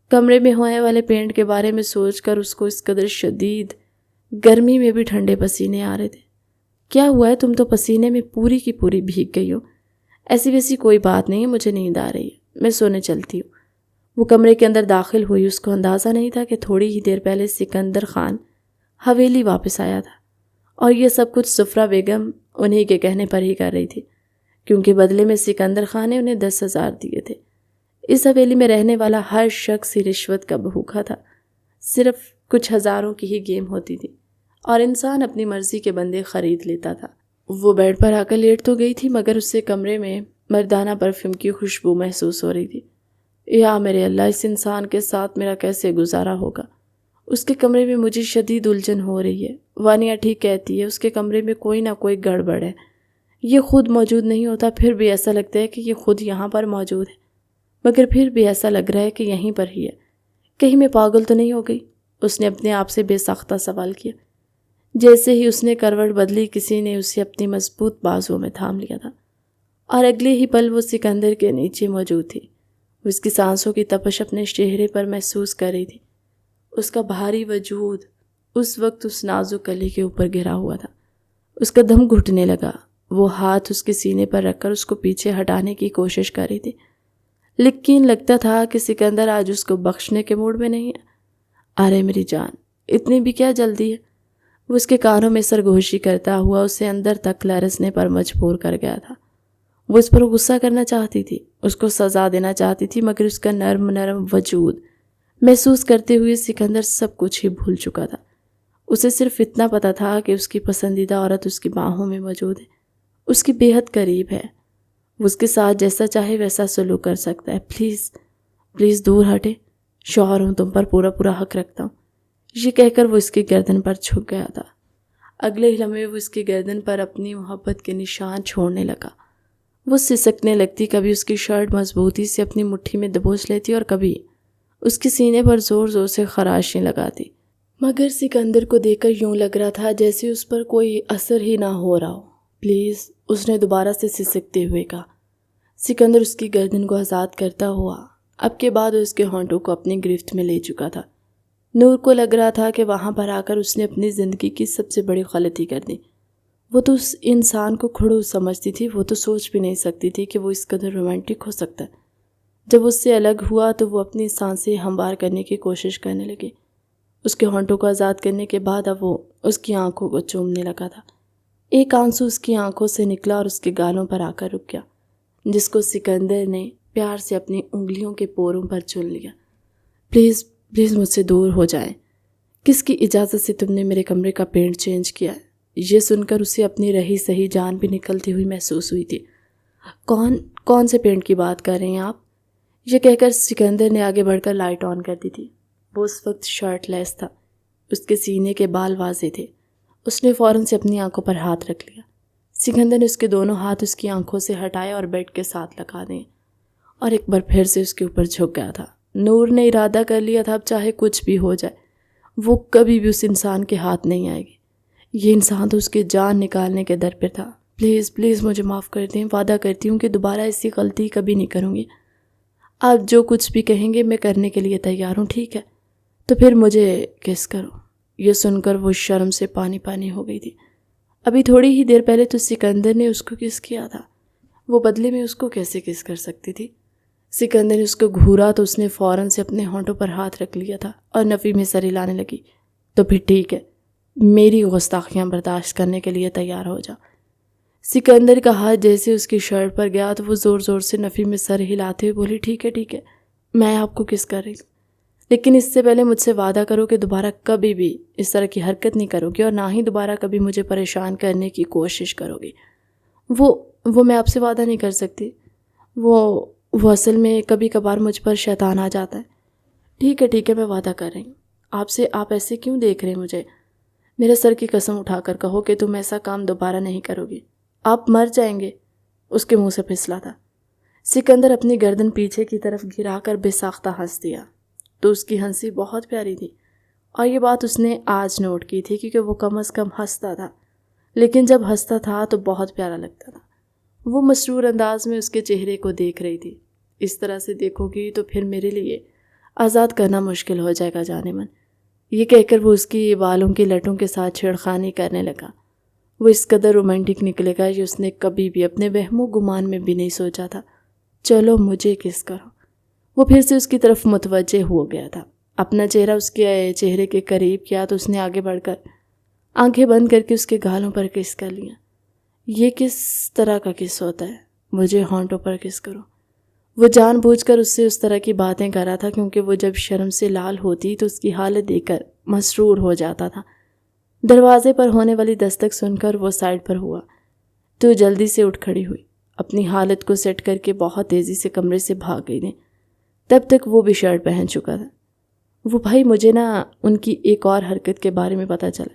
کمرے میں ہونے والے پینٹ کے بارے میں سوچ کر اس کو اس قدر شدید گرمی میں بھی ٹھنڈے پسینے آ رہے تھے۔ کیا ہوا ہے؟ تم تو پسینے میں پوری کی پوری بھیگ گئی ہو۔ ایسی ویسی کوئی بات نہیں ہے، مجھے نیند آ رہی ہے، میں سونے چلتی ہوں۔ وہ کمرے کے اندر داخل ہوئی۔ اس کو اندازہ نہیں تھا کہ تھوڑی ہی دیر پہلے سکندر خان حویلی واپس آیا تھا اور یہ سب کچھ زفرہ بیگم انہی کے کہنے پر ہی کر رہی تھی، کیونکہ بدلے میں سکندر خان نے انہیں 10,000 دیے تھے۔ اس حویلی میں رہنے والا ہر شخص ہی رشوت کا بھوکا تھا۔ صرف کچھ ہزاروں کی ہی گیم ہوتی تھی اور انسان اپنی مرضی کے بندے خرید لیتا تھا۔ وہ بیڈ پر آ کر لیٹ تو گئی تھی مگر اس سے کمرے میں مردانہ پرفیوم کی خوشبو محسوس ہو رہی تھی۔ یا میرے اللہ، اس انسان کے ساتھ میرا کیسے گزارا ہوگا؟ اس کے کمرے میں مجھے شدید الجھن ہو رہی ہے۔ وانیہ ٹھیک کہتی ہے، اس کے کمرے میں کوئی نہ کوئی گڑبڑ ہے۔ یہ خود موجود نہیں ہوتا، پھر بھی ایسا لگتا ہے کہ یہ خود یہاں پر موجود ہے، مگر پھر بھی ایسا لگ رہا ہے کہ یہیں پر ہی ہے۔ کہیں میں پاگل تو نہیں ہو گئی؟ اس نے اپنے آپ سے بے ساختہ سوال کیا۔ جیسے ہی اس نے کروٹ بدلی، کسی نے اسے اپنی مضبوط بازوؤں میں تھام لیا تھا اور اگلے ہی پل وہ سکندر کے نیچے موجود تھی۔ وہ اس کی سانسوں کی تپش اپنے چہرے پر محسوس کر رہی تھی۔ اس کا بھاری وجود اس وقت اس نازک کلی کے اوپر گرا ہوا تھا۔ اس کا دم گھٹنے لگا۔ وہ ہاتھ اس کے سینے پر رکھ کر اس کو پیچھے ہٹانے کی کوشش کر رہی تھی، لیکن لگتا تھا کہ سکندر آج اس کو بخشنے کے موڈ میں نہیں ہے۔ ارے میری جان، اتنی بھی کیا جلدی ہے؟ وہ اس کے کانوں میں سرگوشی کرتا ہوا اسے اندر تک لرزنے پر مجبور کر گیا تھا۔ وہ اس پر غصہ کرنا چاہتی تھی، اس کو سزا دینا چاہتی تھی، مگر اس کا نرم نرم وجود محسوس کرتے ہوئے سکندر سب کچھ ہی بھول چکا تھا۔ اسے صرف اتنا پتا تھا کہ اس کی پسندیدہ عورت اس کی باہوں میں موجود ہے، اس کی بے حد قریب ہے۔ وہ اس کے ساتھ جیسا چاہے ویسا سلوک کر سکتا ہے۔ پلیز پلیز دور ہٹے، شوہر ہوں، تم پر پورا حق رکھتا ہوں۔ یہ کہہ کر وہ اس کی گردن پر جھک گیا تھا۔ اگلے ہی لمحے وہ اس کی گردن پر اپنی محبت کے نشان چھوڑنے لگا۔ وہ سسکنے لگتی، کبھی اس کی شرٹ مضبوطی سے اپنی مٹھی میں دبوچ لیتی اور کبھی اس کے سینے پر زور زور سے خراشیں لگاتی، مگر سکندر کو دیکھ کر یوں لگ رہا تھا جیسے اس پر کوئی اثر ہی نہ ہو رہا ہو۔ پلیز، اس نے دوبارہ سے سسکتے ہوئے کہا۔ سکندر اس کی گردن کو آزاد کرتا ہوا اب کے بعد اس کے ہونٹوں کو اپنی گرفت میں لے چکا تھا۔ نور کو لگ رہا تھا کہ وہاں پر آ کر اس نے اپنی زندگی کی سب سے بڑی غلطی کر دی۔ وہ تو اس انسان کو کھڑوس سمجھتی تھی، وہ تو سوچ بھی نہیں سکتی تھی کہ وہ اس قدر رومانٹک ہو سکتا ہے۔ جب اس سے الگ ہوا تو وہ اپنی سانسیں ہموار کرنے کی کوشش کرنے لگی۔ اس کے ہونٹوں کو آزاد کرنے کے بعد اب وہ اس کی آنکھوں کو چومنے لگا تھا۔ ایک آنسو اس کی آنکھوں سے نکلا اور اس کے گالوں پر آ کر رک گیا، جس کو سکندر نے پیار سے اپنی انگلیوں کے پوروں پر چن لیا۔ پلیز پلیز مجھ سے دور ہو جائیں۔ کس کی اجازت سے تم نے میرے کمرے کا پینٹ چینج کیا ہے؟ یہ سن کر اسے اپنی رہی سہی جان بھی نکلتی ہوئی محسوس ہوئی تھی۔ کون سے پینٹ کی بات کر رہے ہیں آپ؟ یہ کہہ کر سکندر نے آگے بڑھ کر لائٹ آن کر دی تھی۔ وہ اس وقت شرٹ لیس تھا، اس کے سینے کے بال واضح تھے۔ اس نے فوراً سے اپنی آنکھوں پر ہاتھ رکھ لیا۔ سکندر نے اس کے دونوں ہاتھ اس کی آنکھوں سے ہٹائے اور بیڈ کے ساتھ لگا دیں اور ایک بار پھر سے اس کے اوپر جھک گیا تھا۔ نور نے ارادہ کر لیا تھا اب چاہے کچھ بھی ہو جائے وہ کبھی بھی اس انسان کے ہاتھ نہیں آئے گی۔ یہ انسان تو اس کی جان نکالنے کے در پہ تھا۔ پلیز پلیز مجھے معاف کر دیں، وعدہ کرتی ہوں کہ دوبارہ ایسی غلطی کبھی نہیں کروں گی۔ آپ جو کچھ بھی کہیں گے میں کرنے کے لیے تیار ہوں، ٹھیک ہے؟ تو پھر مجھے کس کرو۔ یہ سن کر وہ شرم سے پانی پانی ہو گئی تھی۔ ابھی تھوڑی ہی دیر پہلے تو سکندر نے اس کو کس کیا تھا، وہ بدلے میں اس کو کیسے کس کر سکتی تھی؟ سکندر نے اس کو گھورا تو اس نے فوراً سے اپنے ہونٹوں پر ہاتھ رکھ لیا تھا اور نفی میں سر ہلانے لگی۔ تو پھر ٹھیک ہے، میری گستاخیاں برداشت کرنے کے لیے تیار ہو جا۔ سکندر کا ہاتھ جیسے اس کی شرٹ پر گیا تو وہ زور زور سے نفی میں سر ہلاتے ہوئے بولی، ٹھیک ہے، میں آپ کو کس کر رہی ہوں، لیکن اس سے پہلے مجھ سے وعدہ کرو کہ دوبارہ کبھی بھی اس طرح کی حرکت نہیں کرو گی اور نہ ہی دوبارہ کبھی مجھے پریشان کرنے کی کوشش کرو گی۔ وہ میں آپ سے وعدہ نہیں کر سکتی، وہ اصل میں کبھی کبھار مجھ پر شیطان آ جاتا ہے۔ ٹھیک ہے میں وعدہ کر رہی ہوں آپ سے۔ آپ ایسے کیوں دیکھ رہے ہیں مجھے؟ میرے سر کی قسم اٹھا کر کہو کہ تم ایسا کام دوبارہ نہیں کرو گی، آپ مر جائیں گے۔ اس کے منہ سے پھسلا تھا۔ سکندر اپنی گردن پیچھے کی طرف گرا کر بے ساختہ ہنس دیا تو اس کی ہنسی بہت پیاری تھی، اور یہ بات اس نے آج نوٹ کی تھی کیونکہ وہ کم از کم ہنستا تھا، لیکن جب ہنستا تھا تو بہت پیارا لگتا تھا۔ وہ مسرور انداز میں اس کے چہرے کو دیکھ رہی تھی۔ اس طرح سے دیکھو گی تو پھر میرے لیے آزاد کرنا مشکل ہو جائے گا جانے من۔ یہ کہہ کر وہ اس کی بالوں کی لٹوں کے ساتھ چھیڑخانی کرنے لگا۔ وہ اس قدر رومانٹک نکلے گا یہ اس نے کبھی بھی اپنے وہم و گمان میں بھی نہیں سوچا تھا۔ چلو مجھے کس کرو۔ وہ پھر سے اس کی طرف متوجہ ہو گیا تھا، اپنا چہرہ اس کے چہرے کے قریب کیا تو اس نے آگے بڑھ کر آنکھیں بند کر کے اس کے گالوں پر کس کر لیا۔ یہ کس طرح کا کس ہوتا ہے؟ مجھے ہونٹوں پر کس کرو۔ وہ جان بوجھ کر اس سے اس طرح کی باتیں کر رہا تھا کیونکہ وہ جب شرم سے لال ہوتی تو اس کی حالت دیکھ کر مسرور ہو جاتا تھا۔ دروازے پر ہونے والی دستک سن کر وہ سائڈ پر ہوا تو جلدی سے اٹھ کھڑی ہوئی، اپنی حالت کو سیٹ کر کے بہت تیزی سے کمرے سے بھاگ گئی تھی۔ تب تک وہ بھی شرٹ پہن چکا تھا۔ وہ بھائی مجھے ان کی ایک اور حرکت کے بارے میں پتہ چلا۔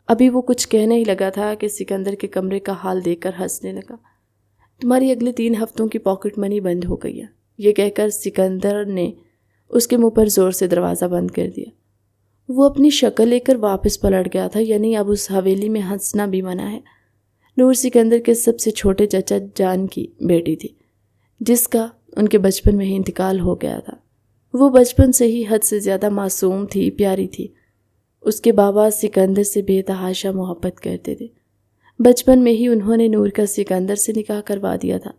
ابھی وہ کچھ کہنے ہی لگا تھا کہ سکندر کے کمرے کا حال دیکھ کر ہنسنے لگا۔ تمہاری اگلے 3 ہفتوں کی پاکٹ منی بند ہو گئی ہے، یہ کہہ کر سکندر نے اس کے منہ پر زور سے دروازہ بند کر دیا۔ وہ اپنی شکل لے کر واپس پلٹ گیا تھا، یعنی اب اس حویلی میں ہنسنا بھی منع ہے۔ نور سکندر کے سب سے چھوٹے چچا جان کی بیٹی تھی، جس کا ان کے بچپن میں ہی انتقال ہو گیا تھا۔ وہ بچپن سے ہی حد سے زیادہ معصوم تھی، پیاری تھی۔ اس کے بابا سکندر سے بے تحاشا محبت کرتے تھے۔ بچپن میں ہی انہوں نے نور کا سکندر سے نکاح کروا دیا تھا۔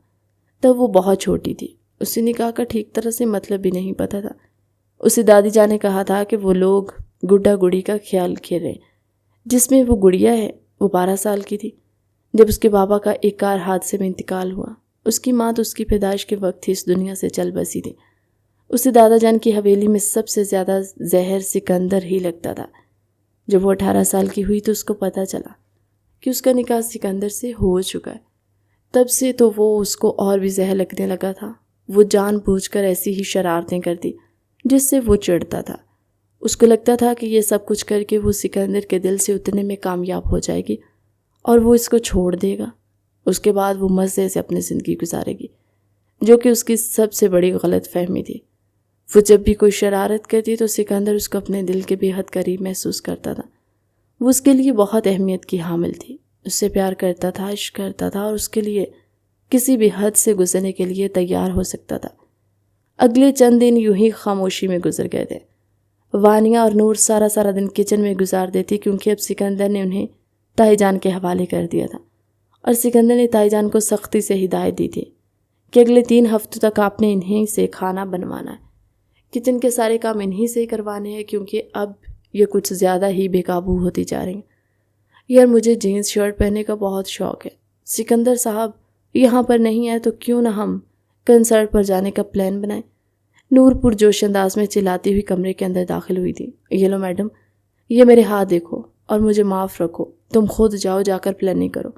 تب وہ بہت چھوٹی تھی، اسے نکاح کا ٹھیک طرح سے مطلب بھی نہیں پتہ تھا۔ اسے دادی جان نے کہا تھا کہ وہ لوگ گڈا گڑی کا خیال کھیل رہے، جس میں وہ گڑیا ہے وہ 12 سال کی تھی جب اس کے بابا کا ایک کار حادثے میں انتقال ہوا۔ اس کی ماں تو اس کی پیدائش کے وقت ہی اس دنیا سے چل بسی تھی۔ اسے دادا جان کی حویلی میں سب سے زیادہ زہر سکندر ہی لگتا تھا۔ جب وہ 18 سال کی ہوئی تو اس کو پتہ چلا کہ اس کا نکاح سکندر سے ہو چکا ہے۔ تب سے تو وہ اس کو اور بھی زہر لگنے لگا تھا۔ وہ جان بوجھ کر ایسی ہی شرارتیں کرتی جس سے وہ چڑھتا تھا۔ اس کو لگتا تھا کہ یہ سب کچھ کر کے وہ سکندر کے دل سے اترنے میں کامیاب ہو جائے گی اور وہ اس کو چھوڑ دے گا۔ اس کے بعد وہ مزے سے اپنی زندگی گزارے گی، جو کہ اس کی سب سے بڑی غلط فہمی تھی۔ وہ جب بھی کوئی شرارت کرتی تو سکندر اس کو اپنے دل کے بے حد قریب محسوس کرتا تھا۔ وہ اس کے لیے بہت اہمیت کی حامل تھی، اس سے پیار کرتا تھا، عشق کرتا تھا اور اس کے لیے کسی بھی حد سے گزرنے کے لیے تیار ہو سکتا تھا۔ اگلے چند دن یوں ہی خاموشی میں گزر گئے تھے۔ وانیہ اور نور سارا دن کچن میں گزار دیتی کیونکہ اب سکندر نے انہیں تائی جان کے حوالے کر دیا تھا، اور سکندر نے تائی جان کو سختی سے ہدایت دی تھی کہ اگلے 3 ہفتوں تک آپ نے انہیں سے کھانا بنوانا ہے، کچن کے سارے کام انہیں سے کروانے ہیں کیونکہ اب یہ کچھ زیادہ ہی بے قابو ہوتی جا رہی ہیں۔ یار مجھے جینز شرٹ پہننے کا بہت شوق ہے، سکندر صاحب یہاں پر نہیں ہے تو کیوں نہ ہم کنسرٹ پر جانے کا پلان بنائیں؟ نور پرجوش انداز میں چلاتی ہوئی کمرے کے اندر داخل ہوئی تھی۔ یہ لو میڈم، یہ میرے ہاتھ دیکھو اور مجھے معاف رکھو، تم خود جاؤ، جا کر پلاننگ کرو۔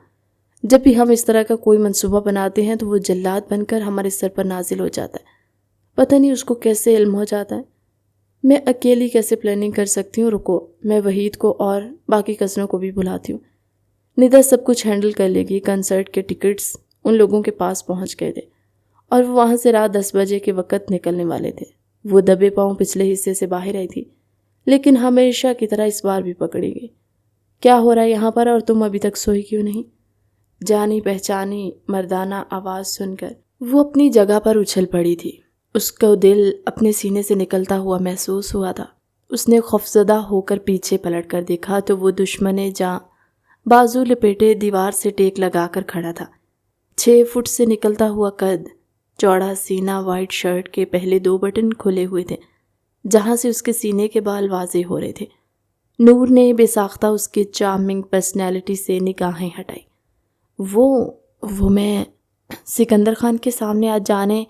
جب بھی ہم اس طرح کا کوئی منصوبہ بناتے ہیں تو وہ جلاد بن کر ہمارے سر پر نازل ہو جاتا ہے، پتہ نہیں اس کو کیسے علم ہو جاتا ہے۔ میں اکیلی کیسے پلاننگ کر سکتی ہوں؟ رکو، میں وحید کو اور باقی کزنوں کو بھی بلاتی ہوں، ندا سب کچھ ہینڈل کر لے گی۔ کنسرٹ کے ٹکٹس ان لوگوں کے پاس پہنچ گئے تھے اور وہ وہاں سے رات 10 بجے کے وقت نکلنے والے تھے۔ وہ دبے پاؤں پچھلے حصے سے باہر آئی تھی، لیکن ہمیشہ کی طرح اس بار بھی پکڑی گئی۔ کیا ہو رہا ہے یہاں پر اور تم ابھی تک سوئی کیوں نہیں؟ جانی پہچانی مردانہ آواز سن کر وہ اپنی جگہ پر اچھل پڑی تھی۔ اس کو دل اپنے سینے سے نکلتا ہوا محسوس ہوا تھا۔ اس نے خوفزدہ ہو کر پیچھے پلٹ کر دیکھا تو وہ دشمن جاں بازو لپیٹے دیوار سے ٹیک لگا کر کھڑا تھا۔ 6 فٹ سے نکلتا ہوا قد، چوڑا سینہ، وائٹ شرٹ کے پہلے 2 بٹن کھلے ہوئے تھے جہاں سے اس کے سینے کے بال واضح ہو رہے تھے۔ نور نے بے ساختہ اس کی چارمنگ پرسنالٹی سے نگاہیں ہٹائی۔ وہ میں سکندر خان کے سامنے آ جانے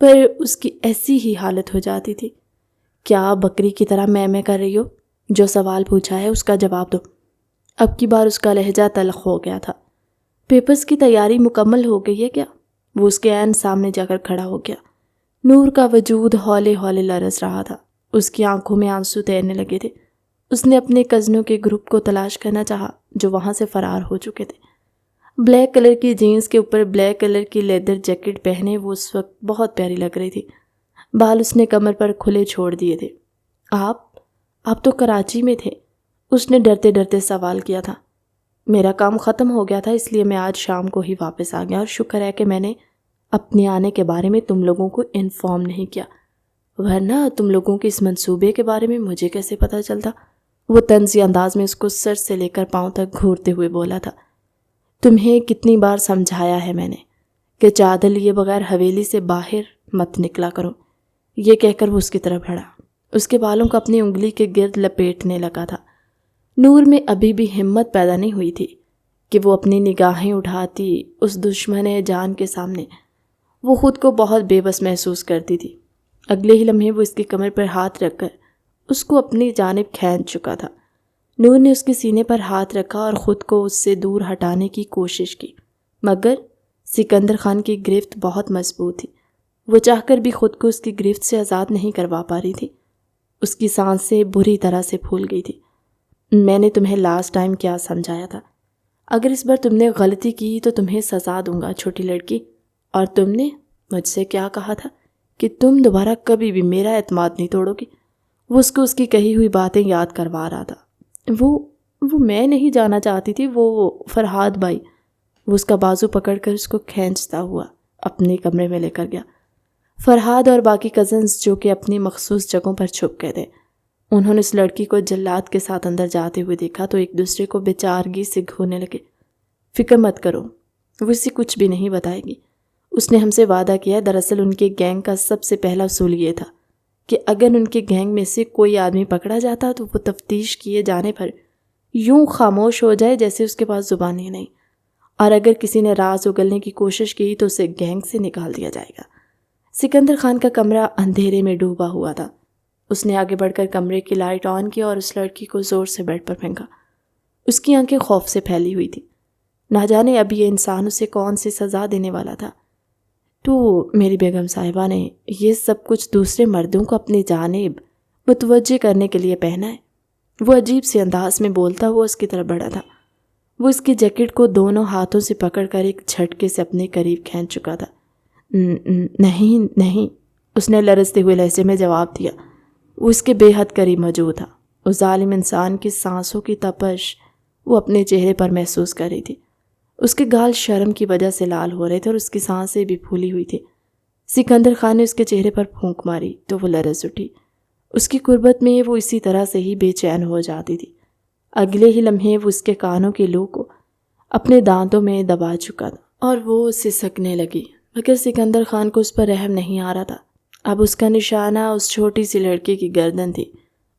پر اس کی ایسی ہی حالت ہو جاتی تھی۔ کیا بکری کی طرح میں کر رہی ہو؟ جو سوال پوچھا ہے اس کا جواب دو۔ اب کی بار اس کا لہجہ تلخ ہو گیا تھا۔ پیپرز کی تیاری مکمل ہو گئی ہے کیا؟ وہ اس کے عین سامنے جا کر کھڑا ہو گیا۔ نور کا وجود ہولے ہولے لرز رہا تھا، اس کی آنکھوں میں آنسو تیرنے لگے تھے۔ اس نے اپنے کزنوں کے گروپ کو تلاش کرنا چاہا جو وہاں سے فرار ہو چکے تھے۔ بلیک کلر کی جینز کے اوپر بلیک کلر کی لیدر جیکٹ پہنے وہ اس وقت بہت پیاری لگ رہی تھی۔ بال اس نے کمر پر کھلے چھوڑ دیے تھے۔ آپ تو کراچی میں تھے؟ اس نے ڈرتے ڈرتے سوال کیا تھا۔ میرا کام ختم ہو گیا تھا اس لیے میں آج شام کو ہی واپس آ گیا، اور شکر ہے کہ میں نے اپنے آنے کے بارے میں تم لوگوں کو انفارم نہیں کیا، ورنہ تم لوگوں کے اس منصوبے کے بارے میں مجھے کیسے پتہ چلتا؟ وہ طنزی انداز میں اس کو سر سے لے کر پاؤں تک گھورتے ہوئے بولا تھا۔ تمہیں کتنی بار سمجھایا ہے میں نے کہ چادر لیے بغیر حویلی سے باہر مت نکلا کرو۔ یہ کہہ کر وہ اس کی طرف بڑھا، اس کے بالوں کو اپنی انگلی کے گرد لپیٹنے لگا تھا۔ نور میں ابھی بھی ہمت پیدا نہیں ہوئی تھی کہ وہ اپنی نگاہیں اٹھاتی اس دشمن جان کے سامنے۔ وہ خود کو بہت بے بس محسوس کرتی تھی۔ اگلے ہی لمحے وہ اس کی کمر پر ہاتھ رکھ کر اس کو اپنی جانب کھینچ چکا تھا۔ نور نے اس کے سینے پر ہاتھ رکھا اور خود کو اس سے دور ہٹانے کی کوشش کی، مگر سکندر خان کی گرفت بہت مضبوط تھی۔ وہ چاہ کر بھی خود کو اس کی گرفت سے آزاد نہیں کروا پا رہی تھی۔ اس کی سانسیں بری طرح سے پھول گئی تھی۔ میں نے تمہیں لاسٹ ٹائم کیا سمجھایا تھا؟ اگر اس بار تم نے غلطی کی تو تمہیں سزا دوں گا چھوٹی لڑکی۔ اور تم نے مجھ سے کیا کہا تھا کہ تم دوبارہ کبھی بھی میرا اعتماد نہیں توڑو گی؟ وہ اس کو اس کی کہی ہوئی باتیں یاد کروا رہا تھا۔ وہ میں نہیں جانا چاہتی تھی، وہ فرحاد بھائی۔ وہ اس کا بازو پکڑ کر اس کو کھینچتا ہوا اپنے کمرے میں لے کر گیا۔ فرحاد اور باقی کزنز جو کہ اپنی مخصوص جگہوں پر چھپ گئے تھے، انہوں نے اس لڑکی کو جلاد کے ساتھ اندر جاتے ہوئے دیکھا تو ایک دوسرے کو بےچارگی سے گھورنے لگے۔ فکر مت کرو، وہ اسے کچھ بھی نہیں بتائے گی۔ اس نے ہم سے وعدہ کیا ہے۔ دراصل ان کے گینگ کا سب سے پہلا اصول یہ تھا کہ اگر ان کے گینگ میں سے کوئی آدمی پکڑا جاتا تو وہ تفتیش کیے جانے پر یوں خاموش ہو جائے جیسے اس کے پاس زبان ہی نہیں، اور اگر کسی نے راز اگلنے کی کوشش کی تو اسے گینگ سے نکال دیا جائے گا۔ سکندر خان کا کمرہ اندھیرے میں ڈوبا ہوا تھا۔ اس نے آگے بڑھ کر کمرے کی لائٹ آن کی اور اس لڑکی کو زور سے بیڈ پر پھینکا۔ اس کی آنکھیں خوف سے پھیلی ہوئی تھی، نہ جانے اب یہ انسان اسے کون سی سزا دینے والا تھا۔ تو میری بیگم صاحبہ نے یہ سب کچھ دوسرے مردوں کو اپنی جانب متوجہ کرنے کے لیے پہنا ہے؟ وہ عجیب سے انداز میں بولتا ہوا اس کی طرف بڑھا تھا۔ وہ اس کی جیکٹ کو دونوں ہاتھوں سے پکڑ کر ایک جھٹکے سے اپنے قریب کھینچ چکا تھا۔ نہیں، اس نے لرزتے ہوئے لہجے میں جواب دیا۔ وہ اس کے بے حد قریب موجود تھا۔ اس ظالم انسان کی سانسوں کی تپش وہ اپنے چہرے پر محسوس کر رہی تھی۔ اس کے گال شرم کی وجہ سے لال ہو رہے تھے اور اس کی سانسیں بھی پھولی ہوئی تھی۔ سکندر خان نے اس کے چہرے پر پھونک ماری تو وہ لرز اٹھی۔ اس کی قربت میں وہ اسی طرح سے ہی بے چین ہو جاتی تھی۔ اگلے ہی لمحے وہ اس کے کانوں کی لو کو اپنے دانتوں میں دبا چکا تھا اور وہ سسکنے لگی، مگر سکندر خان کو اس پر رحم نہیں آ رہا تھا۔ اب اس کا نشانہ اس چھوٹی سی لڑکی کی گردن تھی۔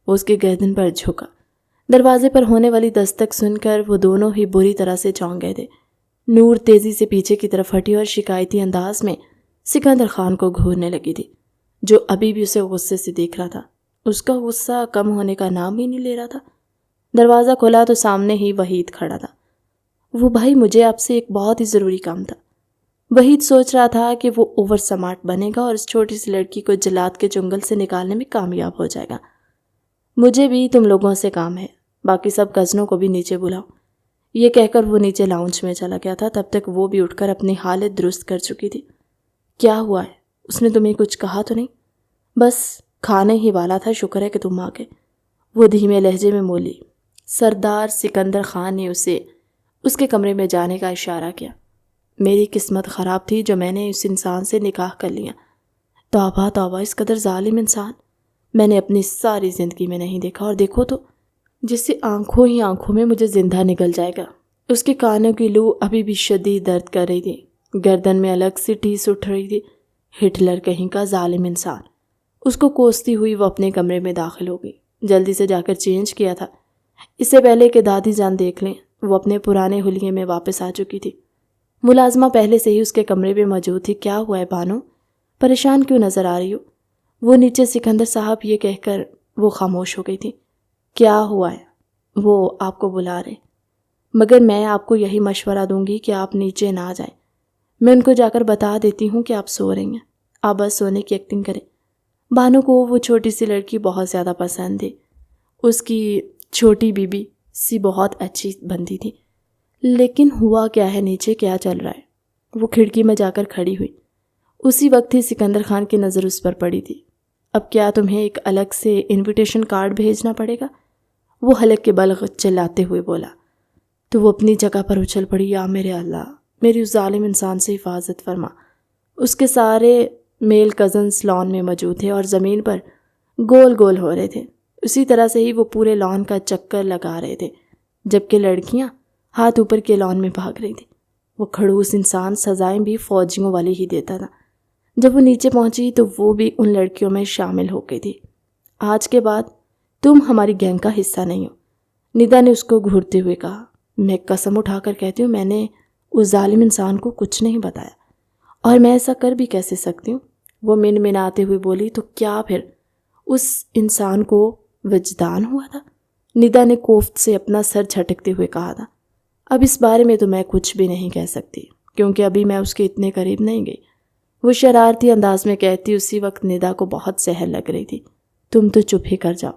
وہ اس کی گردن پر جھکا۔ دروازے پر ہونے والی دستک سن کر وہ دونوں ہی بری طرح سے چونک گئے تھے۔ نور تیزی سے پیچھے کی طرف ہٹی اور شکایتی انداز میں سکندر خان کو گھورنے لگی تھی، جو ابھی بھی اسے غصے سے دیکھ رہا تھا۔ اس کا غصہ کم ہونے کا نام ہی نہیں لے رہا تھا۔ دروازہ کھولا تو سامنے ہی وحید کھڑا تھا۔ وہ بھائی مجھے آپ سے ایک بہت ہی ضروری کام تھا۔ وحید سوچ رہا تھا کہ وہ اوور سمارٹ بنے گا اور اس چھوٹی سی لڑکی کو جلاد کے جنگل سے نکالنے میں کامیاب ہو جائے گا۔ مجھے بھی تم لوگوں سے کام ہے، باقی سب کزنوں کو بھی نیچے بلاؤ۔ یہ کہہ کر وہ نیچے لاؤنج میں چلا گیا تھا۔ تب تک وہ بھی اٹھ کر اپنی حالت درست کر چکی تھی۔ کیا ہوا ہے؟ اس نے تمہیں کچھ کہا تو نہیں؟ بس کھانے ہی والا تھا، شکر ہے کہ تم آ گئے، وہ دھیمے لہجے میں بولی۔ سردار سکندر خان نے اسے اس کے کمرے میں جانے کا اشارہ کیا۔ میری قسمت خراب تھی جو میں نے اس انسان سے نکاح کر لیا۔ توبہ توبہ، اس قدر ظالم انسان میں نے اپنی ساری زندگی میں نہیں دیکھا، اور دیکھو تو جس سے آنکھوں ہی آنکھوں میں مجھے زندہ نکل جائے گا۔ اس کے کانوں کی لو ابھی بھی شدید درد کر رہی تھی، گردن میں الگ سی ٹھیس اٹھ رہی تھی۔ ہٹلر کہیں کا ظالم انسان۔ اس کو کوستی ہوئی وہ اپنے کمرے میں داخل ہو گئی۔ جلدی سے جا کر چینج کیا تھا، اس سے پہلے کہ دادی جان دیکھ لیں۔ وہ اپنے پرانے حلیے میں واپس آ چکی تھی۔ ملازمہ پہلے سے ہی اس کے کمرے میں موجود تھی۔ کیا ہوا ہے بانو؟ پریشان کیوں نظر آ رہی ہو؟ وہ نیچے سکندر صاحب یہ کہہ کر وہ خاموش ہو گئی تھی۔ کیا ہوا ہے؟ وہ آپ کو بلا رہے، مگر میں آپ کو یہی مشورہ دوں گی کہ آپ نیچے نہ جائیں۔ میں ان کو جا کر بتا دیتی ہوں کہ آپ سو رہی ہیں، آپ بس سونے کی ایکٹنگ کریں۔ بانو کو وہ چھوٹی سی لڑکی بہت زیادہ پسند تھی۔ اس کی چھوٹی بیبی سی بہت اچھی بنتی تھی۔ لیکن ہوا کیا ہے نیچے، کیا چل رہا ہے؟ وہ کھڑکی میں جا کر کھڑی ہوئی۔ اسی وقت ہی سکندر خان کی نظر اس پر پڑی تھی۔ اب کیا تمہیں ایک الگ سے انویٹیشن کارڈ بھیجنا پڑے گا؟ وہ حلق کے بل چلاتے ہوئے بولا۔ تو وہ اپنی جگہ پر اچھل پڑی۔ یا میرے اللہ، میری اس ظالم انسان سے حفاظت فرما۔ اس کے سارے میل کزنز لان میں موجود تھے اور زمین پر گول گول ہو رہے تھے۔ اسی طرح سے ہی وہ پورے لان کا چکر لگا رہے تھے، جبکہ لڑکیاں ہاتھ اوپر کے لان میں بھاگ رہی تھیں۔ وہ کھڑوس انسان سزائیں بھی فوجیوں والی ہی دیتا تھا۔ جب وہ نیچے پہنچی تو وہ بھی ان لڑکیوں میں شامل ہو گئی تھی۔ آج کے بعد تم ہماری گینگ کا حصہ نہیں ہو، ندا نے اس کو گھورتے ہوئے کہا۔ میں قسم اٹھا کر کہتی ہوں میں نے اس ظالم انسان کو کچھ نہیں بتایا، اور میں ایسا کر بھی کیسے سکتی ہوں؟ وہ منمناتے ہوئے بولی۔ تو کیا پھر اس انسان کو وجدان ہوا تھا؟ ندا نے کوفت سے اپنا سر جھٹکتے ہوئے کہا تھا۔ اب اس بارے میں تو میں کچھ بھی نہیں کہہ سکتی، کیونکہ ابھی میں اس کے اتنے قریب نہیں گئی، وہ شرارتی انداز میں کہتی۔ اسی وقت ندا کو بہت زہر لگ رہی تھی۔ تم تو چپ ہی کر جاؤ،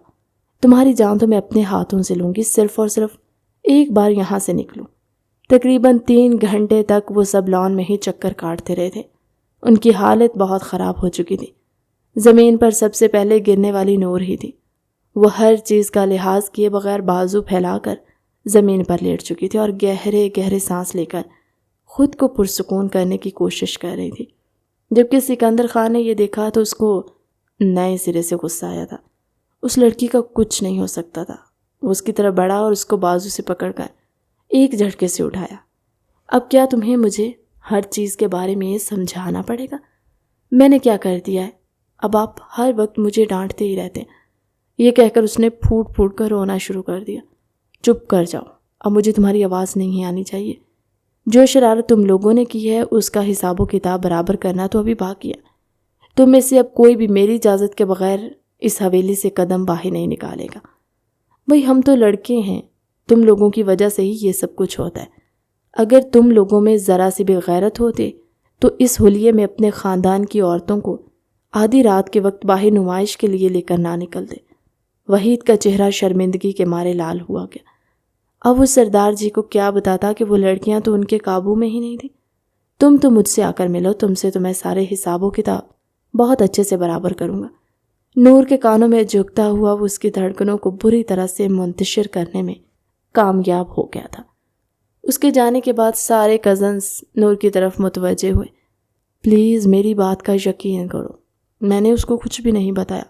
تمہاری جان تو میں اپنے ہاتھوں سے لوں گی، صرف اور صرف ایک بار یہاں سے نکلوں۔ تقریباً 3 گھنٹے تک وہ سب لان میں ہی چکر کاٹتے رہے تھے۔ ان کی حالت بہت خراب ہو چکی تھی۔ زمین پر سب سے پہلے گرنے والی نور ہی تھی۔ وہ ہر چیز کا لحاظ کیے بغیر بازو پھیلا کر زمین پر لیٹ چکی تھی اور گہرے گہرے سانس لے کر خود کو پرسکون کرنے کی کوشش کر رہی تھی۔ جبکہ سکندر خان نے یہ دیکھا تو اس کو نئے سرے سے غصہ آیا تھا۔ اس لڑکی کا کچھ نہیں ہو سکتا تھا۔ وہ اس کی طرف بڑھا اور اس کو بازو سے پکڑ کر ایک جھٹکے سے اٹھایا۔ اب کیا تمہیں مجھے ہر چیز کے بارے میں سمجھانا پڑے گا؟ میں نے کیا کر دیا ہے؟ اب آپ ہر وقت مجھے ڈانٹتے ہی رہتے ہیں۔ یہ کہہ کر اس نے پھوٹ پھوٹ کر رونا شروع کر دیا۔ چپ کر جاؤ، اب مجھے تمہاری آواز نہیں آنی چاہیے۔ جو شرارت تم لوگوں نے کی ہے اس کا حساب و کتاب برابر کرنا تو ابھی باقی ہے۔ تم میں سے اب کوئی بھی میری اجازت کے بغیر اس حویلی سے قدم باہر نہیں نکالے گا۔ بھئی ہم تو لڑکے ہیں، تم لوگوں کی وجہ سے ہی یہ سب کچھ ہوتا ہے۔ اگر تم لوگوں میں ذرا سی بھی غیرت ہوتے تو اس حلیے میں اپنے خاندان کی عورتوں کو آدھی رات کے وقت باہر نمائش کے لیے لے کر نہ نکلتے۔ وحید کا چہرہ شرمندگی کے مارے لال ہوا گیا۔ اب وہ سردار جی کو کیا بتاتا کہ وہ لڑکیاں تو ان کے قابو میں ہی نہیں تھیں۔ تم تو مجھ سے آ کر ملو، تم سے تو میں سارے حساب و کتاب بہت اچھے سے برابر کروں گا۔ نور کے کانوں میں جھکتا ہوا وہ اس کی دھڑکنوں کو بری طرح سے منتشر کرنے میں کامیاب ہو گیا تھا۔ اس کے جانے کے بعد سارے کزنز نور کی طرف متوجہ ہوئے۔ پلیز میری بات کا یقین کرو، میں نے اس کو کچھ بھی نہیں بتایا،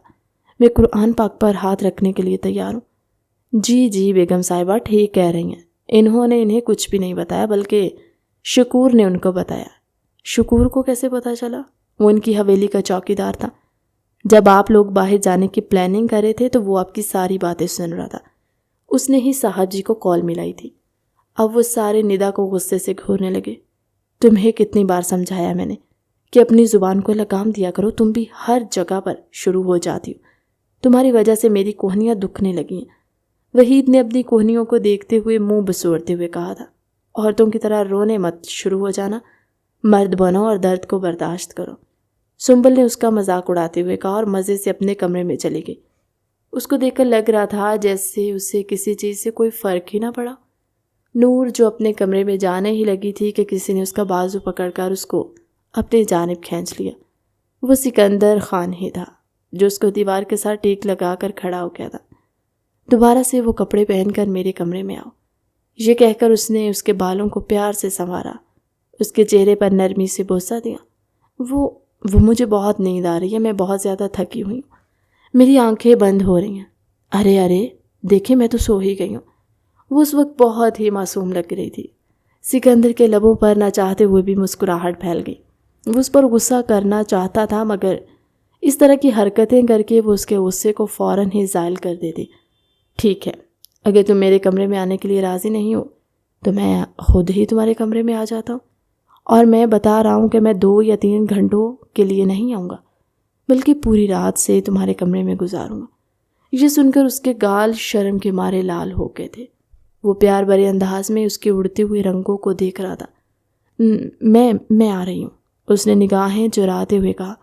میں قرآن پاک پر ہاتھ رکھنے کے لیے تیار ہوں۔ جی بیگم صاحبہ ٹھیک کہہ رہی ہیں، انہیں کچھ بھی نہیں بتایا، بلکہ شکور نے ان کو بتایا۔ شکور کو کیسے پتا چلا؟ وہ ان کی حویلی کا چوکیدار تھا۔ جب آپ لوگ باہر جانے کی پلاننگ کر رہے تھے تو وہ آپ کی ساری باتیں سن رہا تھا۔ اس نے ہی صاحب جی کو کال ملائی تھی۔ اب وہ سارے ندا کو غصے سے گھورنے لگے۔ تمہیں کتنی بار سمجھایا میں نے کہ اپنی زبان کو لگام دیا کرو، تم بھی ہر جگہ پر شروع ہو جاتی ہو۔ تمہاری وجہ سے میری کوہنیاں دکھنے لگی ہیں۔ وحید نے اپنی کوہنیوں کو دیکھتے ہوئے منہ بسوڑتے ہوئے کہا تھا، عورتوں کی طرح رونے مت شروع ہو جانا، مرد بنو اور درد کو برداشت کرو۔ سنبل نے اس کا مذاق اڑاتے ہوئے کہا اور مزے سے اپنے کمرے میں چلی گئی۔ اس کو دیکھ کر لگ رہا تھا جیسے اسے کسی چیز سے کوئی فرق ہی نہ پڑا۔ نور جو اپنے کمرے میں جانے ہی لگی تھی کہ کسی نے اس کا بازو پکڑ کر اس کو اپنی جانب کھینچ لیا۔ وہ سکندر خان ہی تھا جو اس کو دیوار کے ساتھ ٹیک لگا کر کھڑا ہو گیا تھا۔ دوبارہ سے وہ کپڑے پہن کر میرے کمرے میں آؤ، یہ کہہ کر اس نے اس کے بالوں کو پیار سے سنوارا، اس کے چہرے پر نرمی سے بوسہ دیا۔ وہ مجھے بہت نیند آ رہی ہے، میں بہت زیادہ تھکی ہوئی ہوں، میری آنکھیں بند ہو رہی ہیں۔ ارے دیکھیں میں تو سو ہی گئی ہوں۔ وہ اس وقت بہت ہی معصوم لگ رہی تھی۔ سکندر کے لبوں پر نہ چاہتے ہوئے بھی مسکراہٹ پھیل گئی۔ وہ اس پر غصہ کرنا چاہتا تھا مگر اس طرح کی حرکتیں کر کے وہ اس کے غصے کو فوراً ہی زائل کر دیتی۔ ٹھیک ہے، اگر تم میرے کمرے میں آنے کے لیے راضی نہیں ہو تو میں خود ہی تمہارے کمرے میں آ جاتا ہوں، اور میں بتا رہا ہوں کہ میں 2 یا 3 گھنٹوں کے لیے نہیں آؤں گا، بلکہ پوری رات سے تمہارے کمرے میں گزاروں گا۔ یہ سن کر اس کے گال شرم کے مارے لال ہو گئے تھے۔ وہ پیار بھرے انداز میں اس کے اڑتے ہوئے رنگوں کو دیکھ رہا تھا۔ میں آ رہی ہوں، اس نے نگاہیں چراتے ہوئے کہا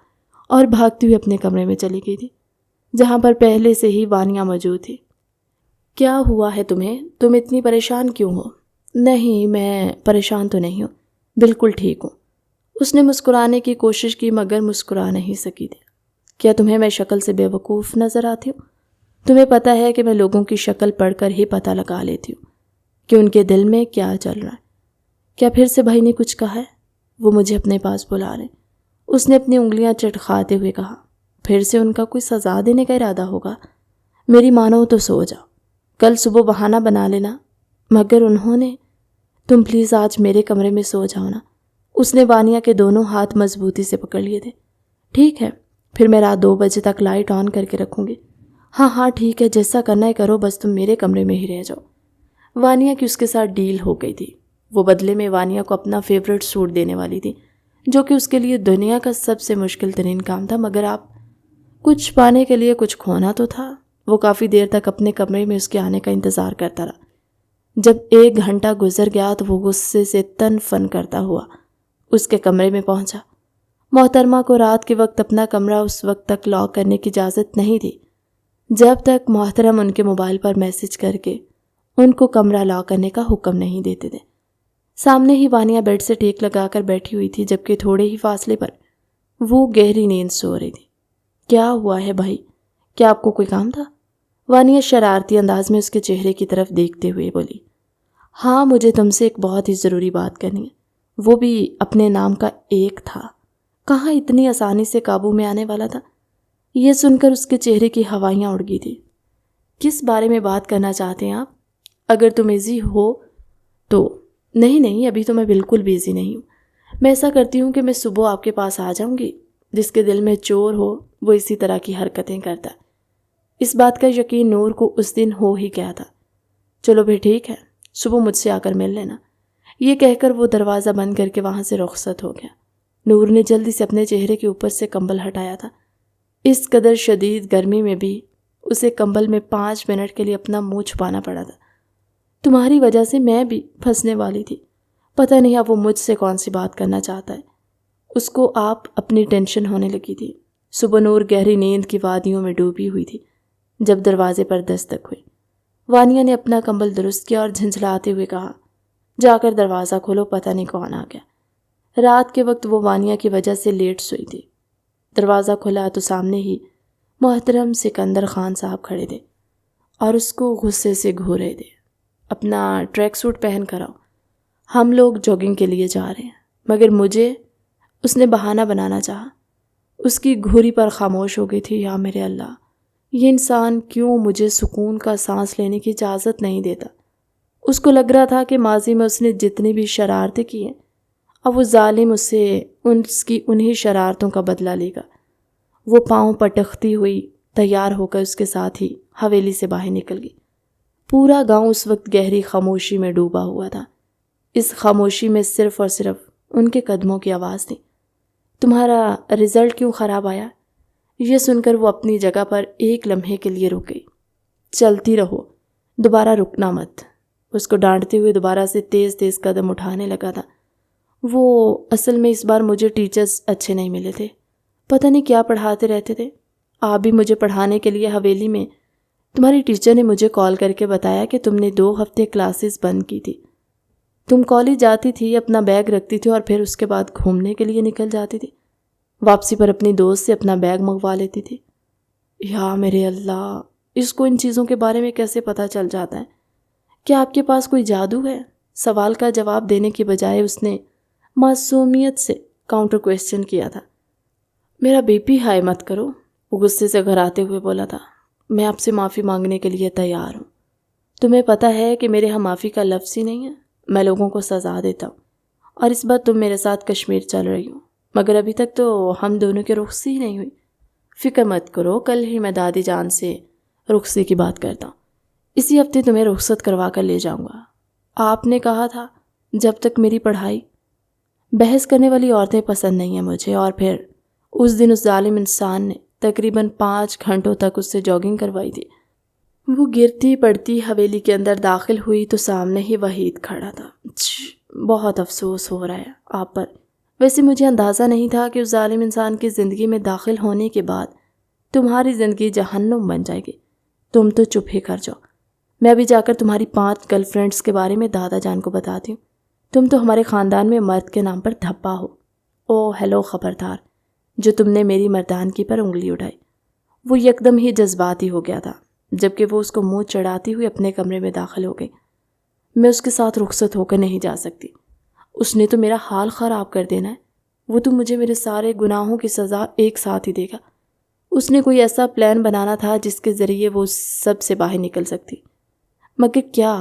اور بھاگتی ہوئی اپنے کمرے میں چلی گئی تھی جہاں پر پہلے سے ہی وانیہ موجود تھی۔ کیا ہوا ہے تمہیں؟ تم اتنی پریشان کیوں ہو؟ نہیں، میں پریشان تو نہیں ہوں، بالکل ٹھیک ہوں۔ اس نے مسکرانے کی کوشش کی مگر مسکرا نہیں سکی تھی۔ کیا تمہیں میں شکل سے بے وقوف نظر آتی ہوں؟ تمہیں پتہ ہے کہ میں لوگوں کی شکل پڑھ کر ہی پتہ لگا لیتی ہوں کہ ان کے دل میں کیا چل رہا ہے۔ کیا پھر سے بھائی نے کچھ کہا ہے؟ وہ مجھے اپنے پاس بلا رہے۔ اس نے اپنی انگلیاں چٹکھاتے ہوئے کہا، پھر سے ان کا کوئی سزا دینے کا ارادہ ہوگا؟ میری مانو تو سو جاؤ، کل صبح بہانہ بنا لینا۔ مگر انہوں نے، تم پلیز آج میرے کمرے میں سو جاؤ نا۔ اس نے وانیہ کے دونوں ہاتھ مضبوطی سے پکڑ لیے تھے۔ ٹھیک ہے، پھر میں رات 2 بجے تک لائٹ آن کر کے رکھوں گی۔ ہاں ٹھیک ہے، جیسا کرنا ہے کرو، بس تم میرے کمرے میں ہی رہ جاؤ۔ وانیہ کی اس کے ساتھ ڈیل ہو گئی تھی۔ وہ بدلے میں وانیہ کو اپنا فیورٹ سوٹ دینے والی تھی جو کہ اس کے لیے دنیا کا سب سے مشکل ترین کام تھا، مگر آپ کچھ پانے کے لیے کچھ کھونا تو تھا۔ وہ کافی دیر تک اپنے کمرے میں اس کے آنے کا انتظار کرتا رہا۔ جب 1 گھنٹہ گزر گیا تو وہ غصے سے تن فن کرتا ہوا اس کے کمرے میں پہنچا۔ محترمہ کو رات کے وقت اپنا کمرہ اس وقت تک لاک کرنے کی اجازت نہیں تھی جب تک محترم ان کے موبائل پر میسج کر کے ان کو کمرہ لاک کرنے کا حکم نہیں دیتے تھے۔ سامنے ہی وانیہ بیڈ سے ٹیک لگا کر بیٹھی ہوئی تھی جبکہ تھوڑے ہی فاصلے پر وہ گہری نیند سو رہی تھی۔ کیا ہوا ہے بھائی؟ کیا آپ کو کوئی کام تھا؟ وانیہ شرارتی انداز میں اس کے چہرے کی طرف دیکھتے ہوئے بولی، ہاں مجھے تم سے ایک بہت ہی ضروری بات کرنی ہے، وہ بھی اپنے نام کا ایک تھا، کہاں اتنی آسانی سے قابو میں آنے والا تھا۔ یہ سن کر اس کے چہرے کی ہوائیاں اڑ گئی تھی۔ کس بارے میں بات کرنا چاہتے ہیں آپ؟ اگر تم ایزی ہو تو نہیں، ابھی تو میں بالکل بیزی نہیں ہوں۔ میں ایسا کرتی ہوں کہ میں صبح آپ کے پاس آ جاؤں گی۔ جس کے دل میں چور ہو وہ اسی طرح کی حرکتیں کرتا ہے۔ اس بات کا یقین نور کو اس دن ہو ہی گیا تھا۔ چلو بھی ٹھیک ہے، صبح مجھ سے آ کر مل لینا۔ یہ کہہ کر وہ دروازہ بند کر کے وہاں سے رخصت ہو گیا۔ نور نے جلدی سے اپنے چہرے کے اوپر سے کمبل ہٹایا تھا۔ اس قدر شدید گرمی میں بھی اسے کمبل میں 5 منٹ کے لیے اپنا منہ چھپانا پڑا تھا۔ تمہاری وجہ سے میں بھی پھنسنے والی تھی۔ پتہ نہیں اب وہ مجھ سے کون سی بات کرنا چاہتا ہے۔ اس کو آپ اپنی ٹینشن ہونے لگی تھی۔ صبح نور گہری نیند کی وادیوں میں ڈوبی ہوئی تھی جب دروازے پر دستک ہوئی۔ وانیہ نے اپنا کمبل درست کیا اور جھنجھلاتے ہوئے کہا، جا کر دروازہ کھولو، پتہ نہیں کون آ گیا۔ رات کے وقت وہ وانیہ کی وجہ سے لیٹ سوئی تھی۔ دروازہ کھلا تو سامنے ہی محترم سکندر خان صاحب کھڑے تھے اور اس کو غصے سے گھورے تھے۔ اپنا ٹریک سوٹ پہن کر آؤ، ہم لوگ جاگنگ کے لیے جا رہے ہیں۔ مگر مجھے اس نے بہانہ بنانا چاہا۔ اس کی گھوری پر خاموش ہو گئی تھی۔ یا میرے اللہ، یہ انسان کیوں مجھے سکون کا سانس لینے کی اجازت نہیں دیتا؟ اس کو لگ رہا تھا کہ ماضی میں اس نے جتنی بھی شرارتیں کی ہیں، اب وہ ظالم اس سے اس کی انہی شرارتوں کا بدلہ لے گا۔ وہ پاؤں پٹکتی ہوئی تیار ہو کر اس کے ساتھ ہی حویلی سے باہر نکل گئی۔ پورا گاؤں اس وقت گہری خاموشی میں ڈوبا ہوا تھا۔ اس خاموشی میں صرف اور صرف ان کے قدموں کی آواز تھی۔ تمہارا رزلٹ کیوں خراب آیا؟ یہ سن کر وہ اپنی جگہ پر ایک لمحے کے لیے رک گئی۔ چلتی رہو، دوبارہ رکنا مت۔ اس کو ڈانٹتے ہوئے دوبارہ سے تیز تیز قدم اٹھانے لگا تھا۔ وہ اصل میں اس بار مجھے ٹیچرز اچھے نہیں ملے تھے، پتہ نہیں کیا پڑھاتے رہتے تھے۔ آپ بھی مجھے پڑھانے کے لیے حویلی میں تمہاری ٹیچر نے مجھے کال کر کے بتایا کہ تم نے 2 ہفتے کلاسز بند کی تھی۔ تم کالج جاتی تھی، اپنا بیگ رکھتی تھی اور پھر اس کے بعد گھومنے کے لیے نکل جاتی تھی۔ واپسی پر اپنی دوست سے اپنا بیگ منگوا لیتی تھی۔ یا میرے اللہ، اس کو ان چیزوں کے بارے میں کیسے پتہ چل جاتا ہے؟ کیا آپ کے پاس کوئی جادو ہے؟ سوال کا جواب دینے کی بجائے اس نے معصومیت سے کاؤنٹر کویسچن کیا تھا۔ میرا بی پی ہائی مت کرو، وہ غصے سے گھراتے ہوئے بولا تھا۔ میں آپ سے معافی مانگنے کے لیے تیار ہوں۔ تمہیں پتہ ہے کہ میرے ہاں معافی کا لفظ ہی نہیں ہے۔ میں لوگوں کو سزا دیتا ہوں، اور اس بار تم میرے ساتھ کشمیر چل رہی ہو، مگر ابھی تک تو ہم دونوں کی رخصتی ہی نہیں ہوئی۔ فکر مت کرو، کل ہی میں دادی جان سے رخصتی کی بات کرتا ہوں۔ اسی ہفتے تمہیں رخصت کروا کر لے جاؤں گا۔ آپ نے کہا تھا جب تک میری پڑھائی۔ بحث کرنے والی عورتیں پسند نہیں ہیں مجھے۔ اور پھر اس دن اس ظالم انسان نے تقریباً 5 گھنٹوں تک اس سے جاگنگ کروائی تھی۔ وہ گرتی پڑتی حویلی کے اندر داخل ہوئی تو سامنے ہی وحید کھڑا تھا۔ بہت افسوس ہو رہا ہے آپ پر۔ ویسے مجھے اندازہ نہیں تھا کہ اس ظالم انسان کی زندگی میں داخل ہونے کے بعد تمہاری زندگی جہنم بن جائے گی۔ تم تو چپ ہی کر جاؤ۔ میں ابھی جا کر تمہاری 5 گرل فرینڈس کے بارے میں دادا جان کو بتاتی ہوں۔ تم تو ہمارے خاندان میں مرد کے نام پر دھبا ہو۔ او ہیلو خبردار، جو تم نے میری مردانگی پر انگلی اٹھائی۔ وہ یکدم ہی جذباتی ہو گیا تھا، جبکہ وہ اس کو منہ چڑھاتی ہوئی اپنے کمرے میں داخل ہو گئی۔ میں اس کے ساتھ رخصت ہو کر نہیں جا سکتی۔ اس نے تو میرا حال خراب کر دینا ہے۔ وہ تو مجھے میرے سارے گناہوں کی سزا ایک ساتھ ہی دے گا۔ اس نے کوئی ایسا پلان بنانا تھا جس کے ذریعے وہ سب سے باہر نکل سکتی، مگر کیا؟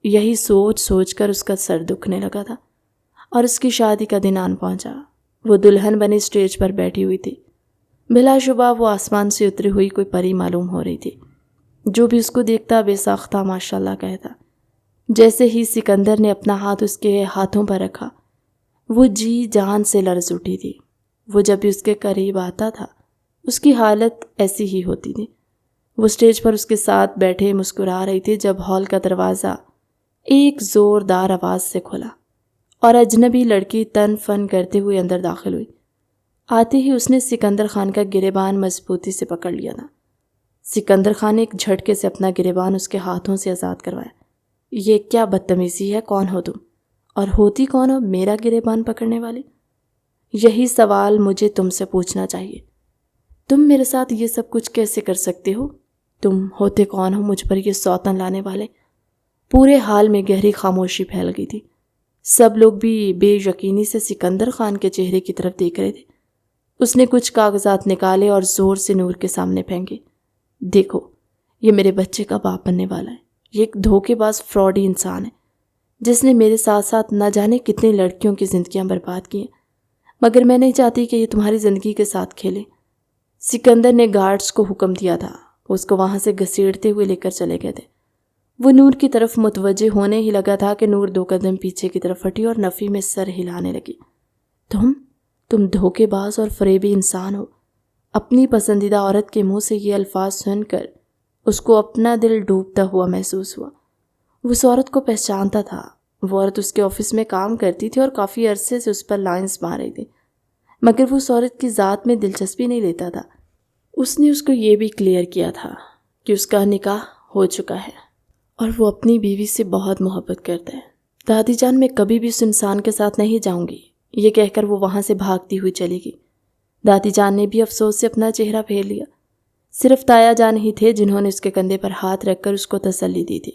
یہی سوچ سوچ کر اس کا سر دکھنے لگا تھا۔ اور اس کی شادی کا دن آن پہنچا۔ وہ دلہن بنی اسٹیج پر بیٹھی ہوئی تھی۔ بلا شبہ وہ آسمان سے اتری ہوئی کوئی پری معلوم ہو رہی تھی۔ جو بھی اس کو دیکھتا بے ساختہ ماشاءاللہ کہتا۔ جیسے ہی سکندر نے اپنا ہاتھ اس کے ہاتھوں پر رکھا، وہ جی جان سے لرز اٹھی تھی۔ وہ جب بھی اس کے قریب آتا تھا اس کی حالت ایسی ہی ہوتی تھی۔ وہ اسٹیج پر اس کے ساتھ بیٹھے مسکرا رہی تھی جب ہال کا دروازہ ایک زوردار آواز سے کھلا اور اجنبی لڑکی تن فن کرتے ہوئے اندر داخل ہوئی۔ آتے ہی اس نے سکندر خان کا گریبان مضبوطی سے پکڑ لیا تھا۔ سکندر خان نے ایک جھٹکے سے اپنا گریبان اس کے ہاتھوں سے آزاد کروایا۔ یہ کیا بدتمیزی ہے؟ کون ہو تم؟ اور ہوتی کون ہو میرا گریبان پکڑنے والی؟ یہی سوال مجھے تم سے پوچھنا چاہیے۔ تم میرے ساتھ یہ سب کچھ کیسے کر سکتے ہو؟ تم ہوتے کون ہو مجھ پر یہ سوتن لانے والے؟ پورے حال میں گہری خاموشی پھیل گئی تھی۔ سب لوگ بھی بے یقینی سے سکندر خان کے چہرے کی طرف دیکھ رہے تھے۔ اس نے کچھ کاغذات نکالے اور زور سے نور کے سامنے پھینکے۔ دیکھو، یہ میرے بچے کا باپ بننے والا ہے۔ یہ ایک دھوکے باز فراڈی انسان ہے جس نے میرے ساتھ ساتھ نہ جانے کتنی لڑکیوں کی زندگیاں برباد کی ہیں، مگر میں نہیں چاہتی کہ یہ تمہاری زندگی کے ساتھ کھیلے۔ سکندر نے گارڈز کو حکم دیا تھا، اس کو وہاں سے گھسیٹتے ہوئے لے کر چلے گئے تھے۔ وہ نور کی طرف متوجہ ہونے ہی لگا تھا کہ نور 2 قدم پیچھے کی طرف ہٹی اور نفی میں سر ہلانے لگی۔ تم دھوکے باز اور فریبی انسان ہو۔ اپنی پسندیدہ عورت کے منہ سے یہ الفاظ سن کر اس کو اپنا دل ڈوبتا ہوا محسوس ہوا۔ وہ اس عورت کو پہچانتا تھا۔ وہ عورت اس کے آفس میں کام کرتی تھی اور کافی عرصے سے اس پر لائنز مار رہی تھی، مگر وہ اس عورت کی ذات میں دلچسپی نہیں لیتا تھا۔ اس نے اس کو یہ بھی کلیئر کیا تھا کہ اس کا نکاح ہو چکا ہے اور وہ اپنی بیوی سے بہت محبت کرتا ہے۔ دادی جان، میں کبھی بھی اس انسان کے ساتھ نہیں جاؤں گی، یہ کہہ کر وہ وہاں سے بھاگتی ہوئی چلی گئی۔ دادی جان نے بھی افسوس سے اپنا چہرہ پھیر لیا۔ صرف تایا جان ہی تھے جنہوں نے اس کے کندھے پر ہاتھ رکھ کر اس کو تسلی دی تھی۔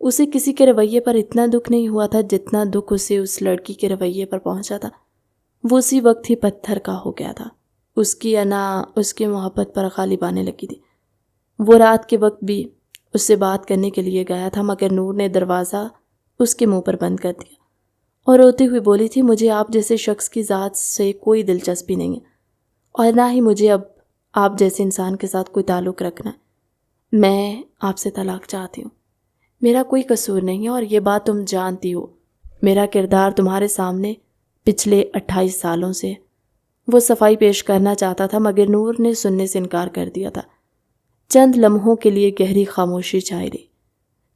اسے کسی کے رویے پر اتنا دکھ نہیں ہوا تھا جتنا دکھ اسے اس لڑکی کے رویے پر پہنچا تھا۔ وہ اسی وقت ہی پتھر کا ہو گیا تھا۔ اس کی انا اس کی محبت پر غالب آنے لگی تھی۔ وہ رات کے وقت بھی اس سے بات کرنے کے لیے گیا تھا، مگر نور نے دروازہ اس کے منہ پر بند کر دیا اور روتی ہوئی بولی تھی، مجھے آپ جیسے شخص کی ذات سے کوئی دلچسپی نہیں ہے، اور نہ ہی مجھے اب آپ جیسے انسان کے ساتھ کوئی تعلق رکھنا ہے۔ میں آپ سے طلاق چاہتی ہوں۔ میرا کوئی قصور نہیں ہے اور یہ بات تم جانتی ہو۔ میرا کردار تمہارے سامنے پچھلے 28 سالوں سے۔ وہ صفائی پیش کرنا چاہتا تھا مگر نور نے سننے سے انکار کر دیا تھا۔ چند لمحوں کے لیے گہری خاموشی چھائی رہی۔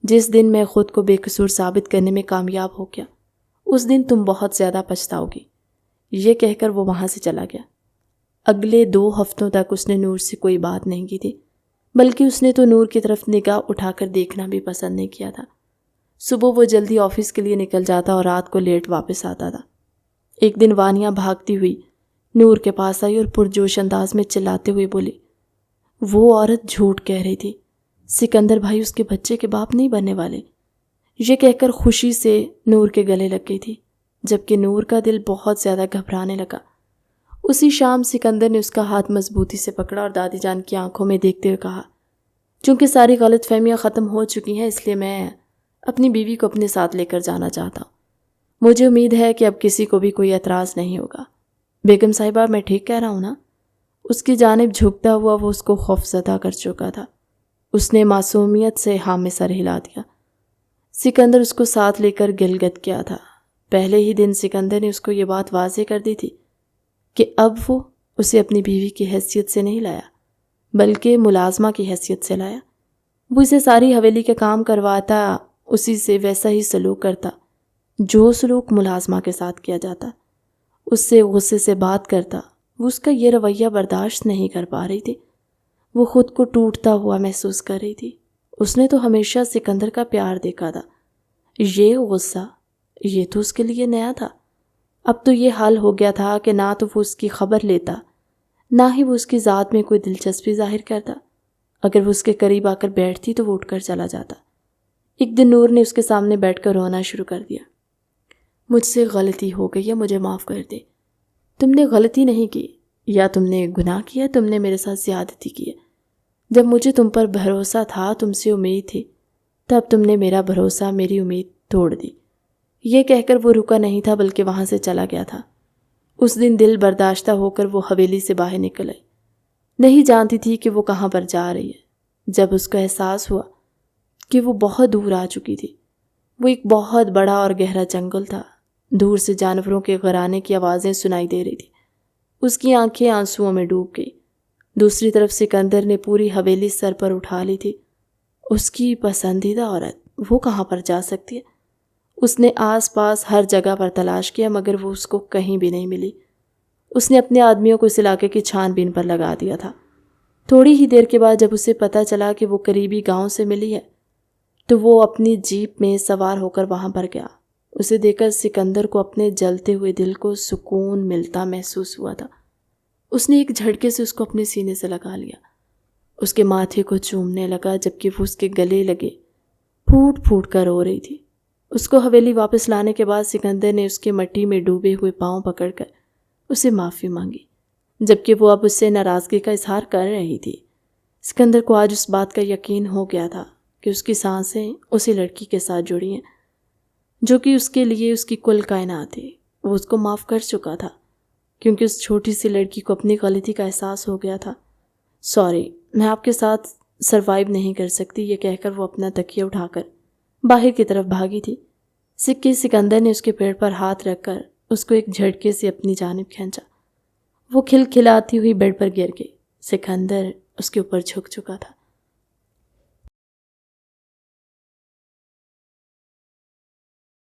جس دن میں خود کو بے قصور ثابت کرنے میں کامیاب ہو گیا، اس دن تم بہت زیادہ پچھتاؤ گی، یہ کہہ کر وہ وہاں سے چلا گیا۔ اگلے 2 ہفتوں تک اس نے نور سے کوئی بات نہیں کی تھی، بلکہ اس نے تو نور کی طرف نگاہ اٹھا کر دیکھنا بھی پسند نہیں کیا تھا۔ صبح وہ جلدی آفس کے لیے نکل جاتا اور رات کو لیٹ واپس آتا تھا۔ ایک دن وانیہ بھاگتی ہوئی نور کے پاس آئی اور پرجوش انداز میں چلاتے ہوئے بولی، وہ عورت جھوٹ کہہ رہی تھی، سکندر بھائی اس کے بچے کے باپ نہیں بننے والے۔ یہ کہہ کر خوشی سے نور کے گلے لگ گئی تھی، جبکہ نور کا دل بہت زیادہ گھبرانے لگا۔ اسی شام سکندر نے اس کا ہاتھ مضبوطی سے پکڑا اور دادی جان کی آنکھوں میں دیکھتے ہوئے کہا، چونکہ ساری غلط فہمیاں ختم ہو چکی ہیں، اس لیے میں اپنی بیوی کو اپنے ساتھ لے کر جانا چاہتا ہوں۔ مجھے امید ہے کہ اب کسی کو بھی کوئی اعتراض نہیں ہوگا۔ بیگم صاحبہ، میں ٹھیک کہہ رہا ہوں نا؟ اس کی جانب جھکتا ہوا وہ اس کو خوفزدہ کر چکا تھا۔ اس نے معصومیت سے ہاں میں سر ہلا دیا۔ سکندر اس کو ساتھ لے کر گلگت کیا تھا۔ پہلے ہی دن سکندر نے اس کو یہ بات واضح کر دی تھی کہ اب وہ اسے اپنی بیوی کی حیثیت سے نہیں لایا، بلکہ ملازمہ کی حیثیت سے لایا۔ وہ اسے ساری حویلی کے کام کرواتا، اسی سے ویسا ہی سلوک کرتا جو سلوک ملازمہ کے ساتھ کیا جاتا، اس سے غصے سے بات کرتا۔ وہ اس کا یہ رویہ برداشت نہیں کر پا رہی تھی۔ وہ خود کو ٹوٹتا ہوا محسوس کر رہی تھی۔ اس نے تو ہمیشہ سکندر کا پیار دیکھا تھا، یہ غصہ یہ تو اس کے لیے نیا تھا۔ اب تو یہ حال ہو گیا تھا کہ نہ تو وہ اس کی خبر لیتا، نہ ہی وہ اس کی ذات میں کوئی دلچسپی ظاہر کرتا۔ اگر وہ اس کے قریب آ کر بیٹھتی تو وہ اٹھ کر چلا جاتا۔ ایک دن نور نے اس کے سامنے بیٹھ کر رونا شروع کر دیا۔ مجھ سے غلطی ہو گئی ہے، مجھے معاف کر دے۔ تم نے غلطی نہیں کی، یا تم نے گناہ کیا، تم نے میرے ساتھ زیادتی کی ہے۔ جب مجھے تم پر بھروسہ تھا، تم سے امید تھی، تب تم نے میرا بھروسہ، میری امید توڑ دی۔ یہ کہہ کر وہ رکا نہیں تھا بلکہ وہاں سے چلا گیا تھا۔ اس دن دل برداشتہ ہو کر وہ حویلی سے باہر نکل آئی۔ نہیں جانتی تھی کہ وہ کہاں پر جا رہی ہے۔ جب اس کو احساس ہوا کہ وہ بہت دور آ چکی تھی، وہ ایک بہت بڑا اور گہرا جنگل تھا۔ دور سے جانوروں کے غرانے کی آوازیں سنائی دے رہی تھی۔ اس کی آنکھیں آنسوؤں میں ڈوب گئی۔ دوسری طرف سکندر نے پوری حویلی سر پر اٹھا لی تھی۔ اس کی پسندیدہ عورت، وہ کہاں پر جا سکتی ہے؟ اس نے آس پاس ہر جگہ پر تلاش کیا مگر وہ اس کو کہیں بھی نہیں ملی۔ اس نے اپنے آدمیوں کو اس علاقے کی چھان بین پر لگا دیا تھا۔ تھوڑی ہی دیر کے بعد جب اسے پتہ چلا کہ وہ قریبی گاؤں سے ملی ہے تو وہ اپنی جیپ میں سوار ہو کر وہاں پر گیا۔ اسے دیکھ کر سکندر کو اپنے جلتے ہوئے دل کو سکون ملتا محسوس ہوا تھا۔ اس نے ایک جھٹکے سے اس کو اپنے سینے سے لگا لیا، اس کے ماتھے کو چومنے لگا جبکہ وہ اس کے گلے لگے پھوٹ پھوٹ کر رو رہی تھی۔ اس کو حویلی واپس لانے کے بعد سکندر نے اس کے مٹی میں ڈوبے ہوئے پاؤں پکڑ کر اسے معافی مانگی، جبکہ وہ اب اس سے ناراضگی کا اظہار کر رہی تھی۔ سکندر کو آج اس بات کا یقین ہو گیا تھا کہ اس کی سانسیں اسی لڑکی کے ساتھ جڑی ہیں جو کہ اس کے لیے اس کی کل کائنات ہے۔ وہ اس کو معاف کر چکا تھا کیونکہ اس چھوٹی سی لڑکی کو اپنی غلطی کا احساس ہو گیا تھا۔ سوری، میں آپ کے ساتھ سروائیو نہیں کر سکتی، یہ کہہ کر وہ اپنا تکیہ اٹھا کر باہر کی طرف بھاگی تھی۔ سکندر نے اس کے پیڑ پر ہاتھ رکھ کر اس کو ایک جھٹکے سے اپنی جانب کھینچا۔ وہ کھلکھلاتی ہوئی بیڈ پر گر گئی۔ سکندر اس کے اوپر جھک چکا تھا۔